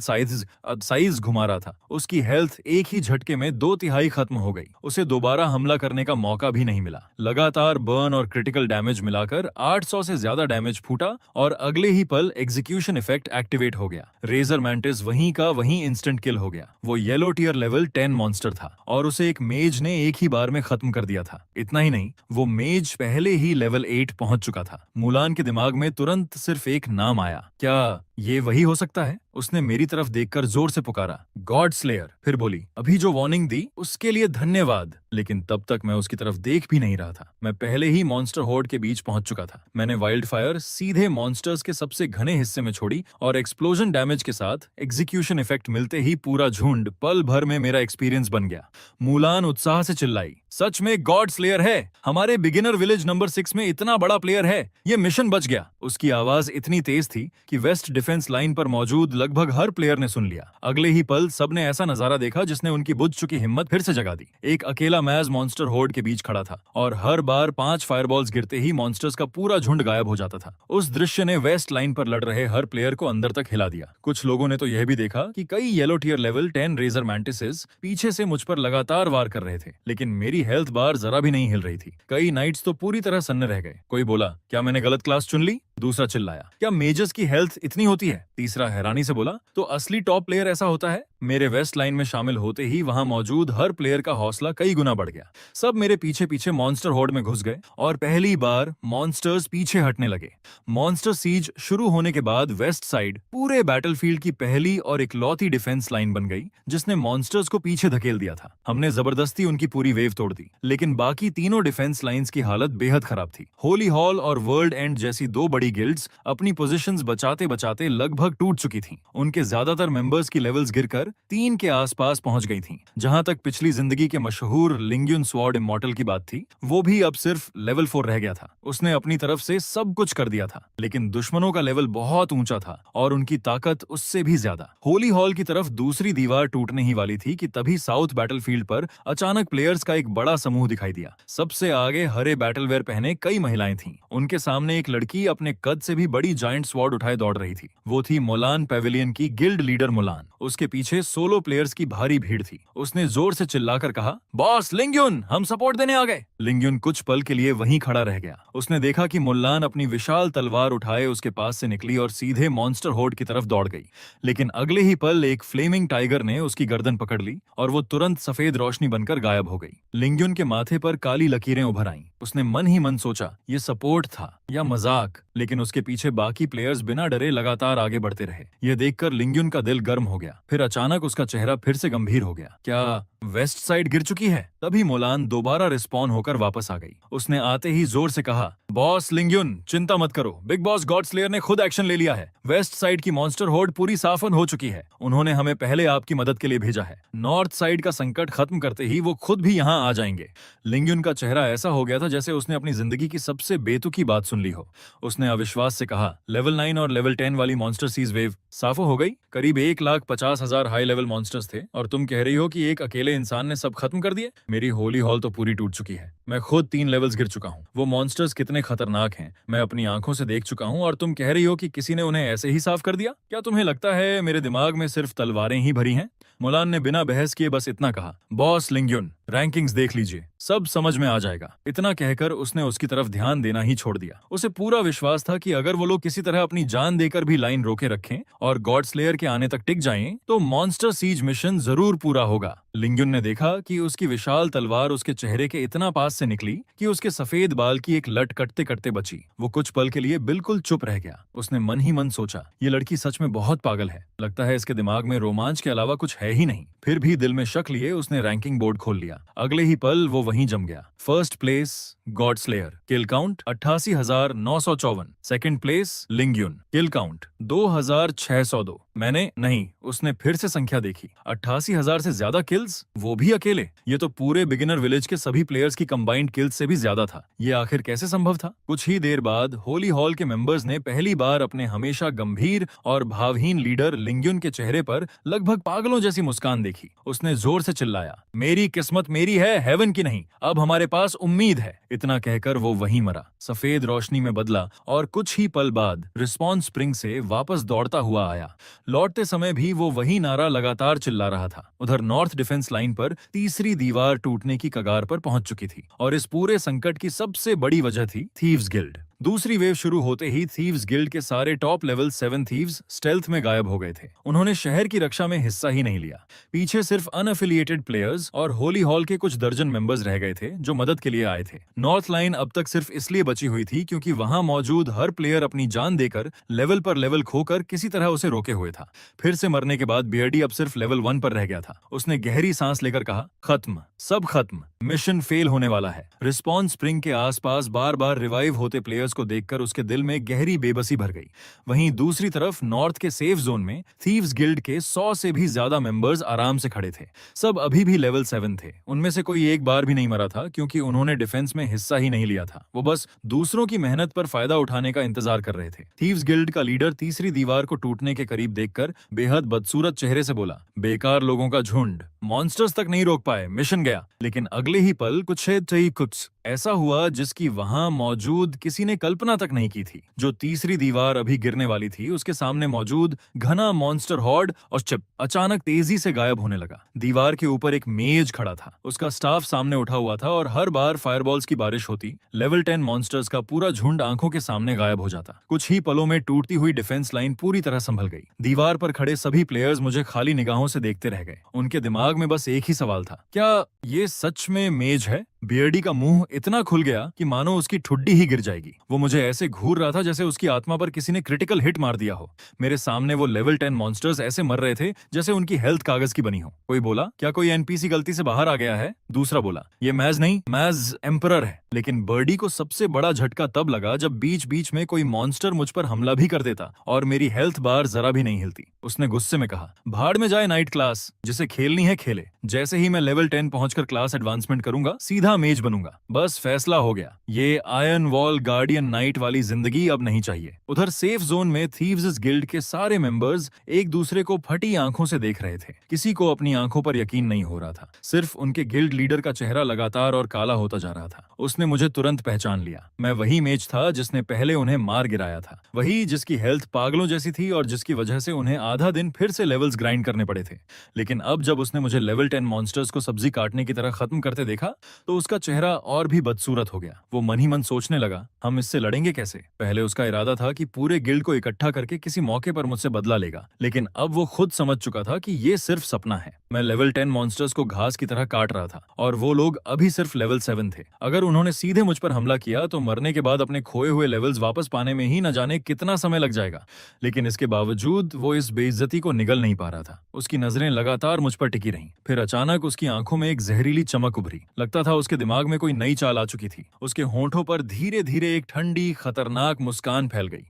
साइज घुमा रहा था, उसकी हेल्थ एक ही झटके में 2/3 खत्म हो गई। उसे दोबारा हमला करने का मौका भी नहीं मिला। लगातार बर्न और क्रिटिकल डैमेज मिलाकर 800 से ज्यादा डैमेज फूटा और अगले ही पल एग्जीक्यूशन इफेक्ट एक्टिवेट हो गया। रेजर मैंटिस वहीं का वहीं इंस्टेंट किल हो गया। वो येलो टियर लेवल 10 मॉन्स्टर था और उसे एक मेज ने एक ही बार में खत्म कर दिया था। इतना ही नहीं, वो मेज पहले ही लेवल 8 पहुंच चुका था। मुलान के दिमाग में तुरंत सिर्फ एक नाम आया, क्या ये वही हो सकता है? उसने मेरी तरफ देखकर जोर से पुकारा, गॉड स्लेयर। फिर बोली, अभी जो वार्निंग दी उसके लिए धन्यवाद। लेकिन तब तक मैं उसकी तरफ देख भी नहीं रहा था। मैं पहले ही मॉन्स्टर होर्ड के बीच पहुंच चुका था। मैंने वाइल्ड फायर सीधे मॉन्स्टर्स के सबसे घने हिस्से में छोड़ी और एक्सप्लोजन डैमेज के साथ एग्जीक्यूशन इफेक्ट मिलते ही पूरा झुंड पल भर में मेरा एक्सपीरियंस बन गया। मुलान उत्साह से चिल्लाई, सच में गॉड स्लेयर है, हमारे बिगिनर विलेज नंबर 6 में इतना बड़ा प्लेयर है, ये मिशन बच गया। उसकी आवाज इतनी तेज थी कि वेस्ट डिफेंस लाइन पर मौजूद लगभग हर प्लेयर ने सुन लिया। अगले ही पल सबने ऐसा नजारा देखा जिसने उनकी बुझ चुकी हिम्मत फिर से जगा दी। एक अकेला मैज मॉन्स्टर होर्ड के बीच खड़ा था और हर बार 5 फायरबॉल्स गिरते ही मॉन्स्टर्स का पूरा झुंड गायब हो जाता था। उस दृश्य ने वेस्ट लाइन पर लड़ रहे हर प्लेयर को अंदर तक हिला दिया। कुछ लोगों ने तो यह भी देखा कि कई येलो टियर लेवल 10 रेजर मैंटिसेस पीछे से मुझ पर लगातार वार कर रहे थे, लेकिन मेरी हेल्थ बार जरा भी नहीं हिल रही थी। कई नाइट्स तो पूरी तरह सन्ने रह गए। कोई बोला, क्या मैंने गलत क्लास चुन ली? दूसरा चिल्लाया, क्या मेजर्स की हेल्थ इतनी होती है? तीसरा हैरानी से बोला, तो असली टॉप प्लेयर ऐसा होता है? मेरे वेस्ट लाइन में शामिल होते ही वहां मौजूद हर प्लेयर का हौसला कई गुना बढ़ गया। सब मेरे पीछे पीछे मॉन्स्टर होर्ड में घुस गए और पहली बार मॉन्स्टर्स पीछे हटने लगे। मॉन्स्टर सीज शुरू होने के बाद वेस्ट साइड पूरे बैटलफील्ड की पहली और इकलौती डिफेंस लाइन बन गई जिसने मॉन्स्टर्स को पीछे धकेल दिया था। हमने जबरदस्ती उनकी पूरी वेव तोड़ दी, लेकिन बाकी तीनों डिफेंस लाइंस की हालत बेहद खराब थी। होली हॉल और वर्ल्ड एंड जैसी 2 बड़ी गिल्ड्स अपनी पोजीशंस बचाते बचाते लगभग टूट चुकी थीं। उनके ज्यादातर मेंबर्स की लेवल्स गिरकर 3 के आसपास पहुंच गई थीं। जहां तक पिछली जिंदगी के मशहूर लिंग्युन स्वॉर्ड इमॉर्टल की बात थी, वो भी अब सिर्फ लेवल 4 रह गया था। उसने अपनी तरफ से सब कुछ कर दिया था, लेकिन दुश्मनों का लेवल बहुत ऊंचा था और उनकी ताकत उससे भी ज्यादा। होली हॉल की तरफ दूसरी दीवार टूटने ही वाली थी कि तभी साउथ बैटलफील्ड पर अचानक प्लेयर्स का एक बड़ा समूह दिखाई दिया। सबसे आगे हरे बैटलवेयर पहने कई महिलाएं थीं। उनके सामने एक लड़की अपने कद से भी बड़ी जायंट स्वॉर्ड उठाए दौड़ रही थी। वो थी मोलान पेविलियन की गिल्ड लीडर मोलान। उसके पीछे सोलो प्लेयर्स की भारी भीड़ थी। उसने जोर से चिल्लाकर कहा, बॉस लिंग्युन, हम सपोर्ट देने आ गए। लिंग्युन कुछ पल के लिए वहीं खड़ा रह गया। उसने देखा कि मोलान अपनी विशाल तलवार उठाए उसके पास से निकली और सीधे मॉन्स्टर होर्ड की तरफ दौड़ गई। लेकिन अगले ही पल एक फ्लेमिंग टाइगर ने उसकी गर्दन पकड़ ली और वो तुरंत सफेद रोशनी बनकर गायब हो गई। लिंग्युन के माथे पर काली लकीरें उभर आईं। उसने मन ही मन सोचा, ये सपोर्ट था या मजाक? लेकिन उसके पीछे बाकी प्लेयर्स बिना डरे लगातार आगे बढ़ते रहे। यह देखकर लिंग्युन का दिल गर्म हो गया। फिर अचानक उसका चेहरा फिर से गंभीर हो गया। क्या वेस्ट साइड गिर चुकी है। तभी मोलान दोबारा रिस्पॉन होकर वापस आ गई। उसने आते ही जोर से कहा, बॉस लिंग्युन, चिंता मत करो, बिग बॉस गॉड स्लेयर ने खुद एक्शन ले लिया है। वेस्ट साइड की मॉन्स्टर होर्ड पूरी साफन हो चुकी है। उन्होंने हमें पहले आपकी मदद के लिए भेजा है। नॉर्थ साइड का संकट खत्म करते ही वो खुद भी यहाँ आ जाएंगे। लिंग्युन का चेहरा ऐसा हो गया था जैसे उसने अपनी जिंदगी की सबसे बेतुकी बात सुन ली हो। उसने अविश्वास से कहा, लेवल 9 और लेवल 10 वाली मॉन्स्टर सीज वेव साफो हो गई? करीब 1,50,000 हाई लेवल मॉन्स्टर्स थे और तुम कह रही हो कि एक अकेले इंसान ने सब खत्म कर दिए? मेरी होली हॉल तो पूरी टूट चुकी है। मैं खुद 3 लेवल्स गिर चुका हूँ। वो मॉन्स्टर्स कितने खतरनाक हैं मैं अपनी आंखों से देख चुका हूँ और तुम कह रही हो कि किसी ने उन्हें ऐसे ही साफ कर दिया? क्या तुम्हें लगता है मेरे दिमाग में सिर्फ तलवारें ही भरी हैं? मोलान ने बिना बहस किए बस इतना कहा, बॉस लिंग्युन, रैंकिंग्स देख लीजिए, सब समझ में आ जाएगा। इतना कहकर उसने उसकी तरफ ध्यान देना ही छोड़ दिया। उसे पूरा विश्वास था कि अगर वो लोग किसी तरह अपनी जान देकर भी लाइन रोके रखें और गॉड स्लेयर के आने तक टिक जाएं, तो मॉन्स्टर सीज मिशन जरूर पूरा होगा। लिंग्युन ने देखा कि उसकी विशाल तलवार उसके चेहरे के इतना पास से निकली कि उसके सफेद बाल की एक लट कटते कटते बची। वो कुछ पल के लिए बिल्कुल चुप रह गया। उसने मन ही मन सोचा, ये लड़की सच में बहुत पागल है। लगता है इसके दिमाग में रोमांच के अलावा कुछ है ही नहीं। फिर भी दिल में शक लिए उसने रैंकिंग बोर्ड खोल लिया। अगले ही पल वो वहीं जम गया। फर्स्ट प्लेस गॉड स्लेयर, किल काउंट 88,954। सेकंड प्लेस लिंग्युन, किल काउंट 2,602। मैंने नहीं, उसने फिर से संख्या देखी, 88,000 से ज्यादा किल्स, वो भी अकेले। ये तो पूरे बिगिनर विलेज के सभी प्लेयर्स की कंबाइंड किल्स से भी ज्यादा था। ये आखिर कैसे संभव था? कुछ ही देर बाद होली हॉल के मेंबर्स ने पहली बार अपने हमेशा गंभीर और भावहीन लीडर लिंग्युन के चेहरे पर लगभग पागलों जैसी मुस्कान देखी। उसने जोर से चिल्लाया, मेरी किस्मत मेरी है, हेवन की नहीं। अब हमारे पास उम्मीद है। इतना कहकर वो वहीं मरा, सफेद रोशनी में बदला और कुछ ही पल बाद रिस्पॉन्स स्प्रिंग से वापस दौड़ता हुआ आया। लौटते समय भी वो वही नारा लगातार चिल्ला रहा था। उधर नॉर्थ डिफेंस लाइन पर तीसरी दीवार टूटने की कगार पर पहुंच चुकी थी और इस पूरे संकट की सबसे बड़ी वजह थी थीव्स गिल्ड। दूसरी वेव शुरू होते ही थीव्स गिल्ड के सारे टॉप लेवल 7 थीव्स स्टेल्थ में गायब हो गए थे। उन्होंने शहर की रक्षा में हिस्सा ही नहीं लिया। पीछे सिर्फ अनएफिलिएटेड प्लेयर्स और होली हॉल के कुछ दर्जन मेंबर्स रह गए थे जो मदद के लिए आए थे। नॉर्थ लाइन अब तक सिर्फ इसलिए बची हुई थी क्योंकि वहां मौजूद हर प्लेयर अपनी जान देकर लेवल पर लेवल खोकर किसी तरह उसे रोके हुए था। फिर से मरने के बाद बियर्डी अब सिर्फ लेवल 1 पर रह गया था। उसने गहरी सांस लेकर कहा, खत्म, सब खत्म, मिशन फेल होने वाला है। रिस्पॉन्स स्प्रिंग के आसपास बार बार रिवाइव होते प्लेयर्स को देखकर उसके दिल में गहरी बेबसी भर गई। वहीं दूसरी तरफ नॉर्थ के सेफ जोन में थीव्स गिल्ड के 100 से भी ज्यादा मेंबर्स आराम से खड़े थे। सब अभी भी लेवल 7 थे। उनमें से कोई एक बार भी नहीं मरा था क्योंकि उन्होंने डिफेंस में हिस्सा ही नहीं लिया था। वो बस दूसरों की मेहनत पर फायदा उठाने का इंतजार कर रहे थे। थीव्स गिल्ड का लीडर तीसरी दीवार को टूटने के करीब देखकर बेहद बदसूरत चेहरे से बोला, बेकार लोगों का झुंड, मॉन्स्टर्स तक नहीं रोक पाए, मिशन गया। लेकिन अगले ही पल कुछ ऐसा हुआ जिसकी वहां मौजूद किसी ने कल्पना तक नहीं की थी। जो तीसरी दीवार अभी गिरने वाली थी उसके सामने मौजूद घना मॉन्स्टर हॉर्ड और चिप अचानक तेजी से गायब होने लगा। दीवार के ऊपर एक मेज खड़ा था, उसका स्टाफ सामने उठा हुआ था और हर बार फायरबॉल्स की बारिश होती लेवल 10 मॉन्स्टर्स का पूरा झुंड आंखों के सामने गायब हो जाता। कुछ ही पलों में टूटती हुई डिफेंस लाइन पूरी तरह संभल गई। दीवार पर खड़े सभी प्लेयर्स मुझे खाली निगाहों से देखते रह गए। उनके दिमाग में बस एक ही सवाल था, क्या ये सच में मेज है? बियर्डी का मुंह इतना खुल गया कि मानो उसकी ठुड्डी ही गिर जाएगी। वो मुझे ऐसे घूर रहा था जैसे उसकी आत्मा पर किसी ने क्रिटिकल हिट मार दिया हो। मेरे सामने वो लेवल 10 मॉन्स्टर्स ऐसे मर रहे थे जैसे उनकी हेल्थ कागज की बनी हो। कोई बोला, क्या कोई एनपीसी गलती से बाहर आ गया है? दूसरा बोला, ये मैज नहीं, मैज एम्परर है। लेकिन बर्डी को सबसे बड़ा झटका तब लगा जब बीच बीच में कोई मॉन्स्टर मुझ पर हमला भी कर देता और मेरी हेल्थ बार जरा भी नहीं हिलती। उसने गुस्से में कहा, भाड़ में जाए नाइट क्लास, जिसे खेलनी है खेले। जैसे ही मैं लेवल 10 पहुंचकर क्लास एडवांसमेंट करूंगा, सीधा मेज बनूंगा। बस फैसला हो गया, ये आयरन वॉल गार्डियन नाइट वाली जिंदगी अब नहीं चाहिए। उधर सेफ जोन में थीव्स गिल्ड के सारे मेंबर्स एक दूसरे को फटी आंखों से देख रहे थे। किसी को अपनी आंखों पर यकीन नहीं हो रहा था। सिर्फ उनके गिल्ड लीडर का चेहरा लगातार और काला होता जा रहा था। उसने मुझे तुरंत पहचान लिया। मैं वही मेज था जिसने पहले उन्हें मार गिराया था, वही जिसकी हेल्थ पागलों जैसी थी और जिसकी वजह से उन्हें आधा दिन फिर से लेवल्स ग्राइंड करने पड़े थे। लेकिन अब जब उसने मुझे लेवल 10 मॉन्स्टर्स को सब्जी काटने की तरह खत्म करते देखा तो उसका चेहरा और भी बदसूरत हो गया। वो मन ही मन सोचने लगा, हम इससे लड़ेंगे कैसे? पहले उसका इरादा था कि पूरे गिल्ड को इकट्ठा करके किसी मौके पर मुझसे बदला लेगा, लेकिन अब वो खुद समझ चुका था कि ये सिर्फ सपना है। मैं लेवल 10 मॉन्स्टर्स को घास की तरह काट रहा था और वो लोग अभी सिर्फ लेवल 7 थे। अगर उन्होंने सीधे मुझ पर हमला किया तो मरने के बाद अपने खोए हुए लेवल्स वापस पाने में ही न जाने कितना समय लग जाएगा। लेकिन इसके बावजूद वो इस बेइज्जती को निगल नहीं पा रहा था। उसकी नजरें लगातार मुझ पर टिकी रहीं। फिर अचानक उसकी आंखों में एक जहरीली चमक उभरी। लगता था उसके दिमाग में कोई नई चाल आ चुकी थी। उसके होंठों पर धीरे धीरे एक ठंडी खतरनाक मुस्कान फैल गई।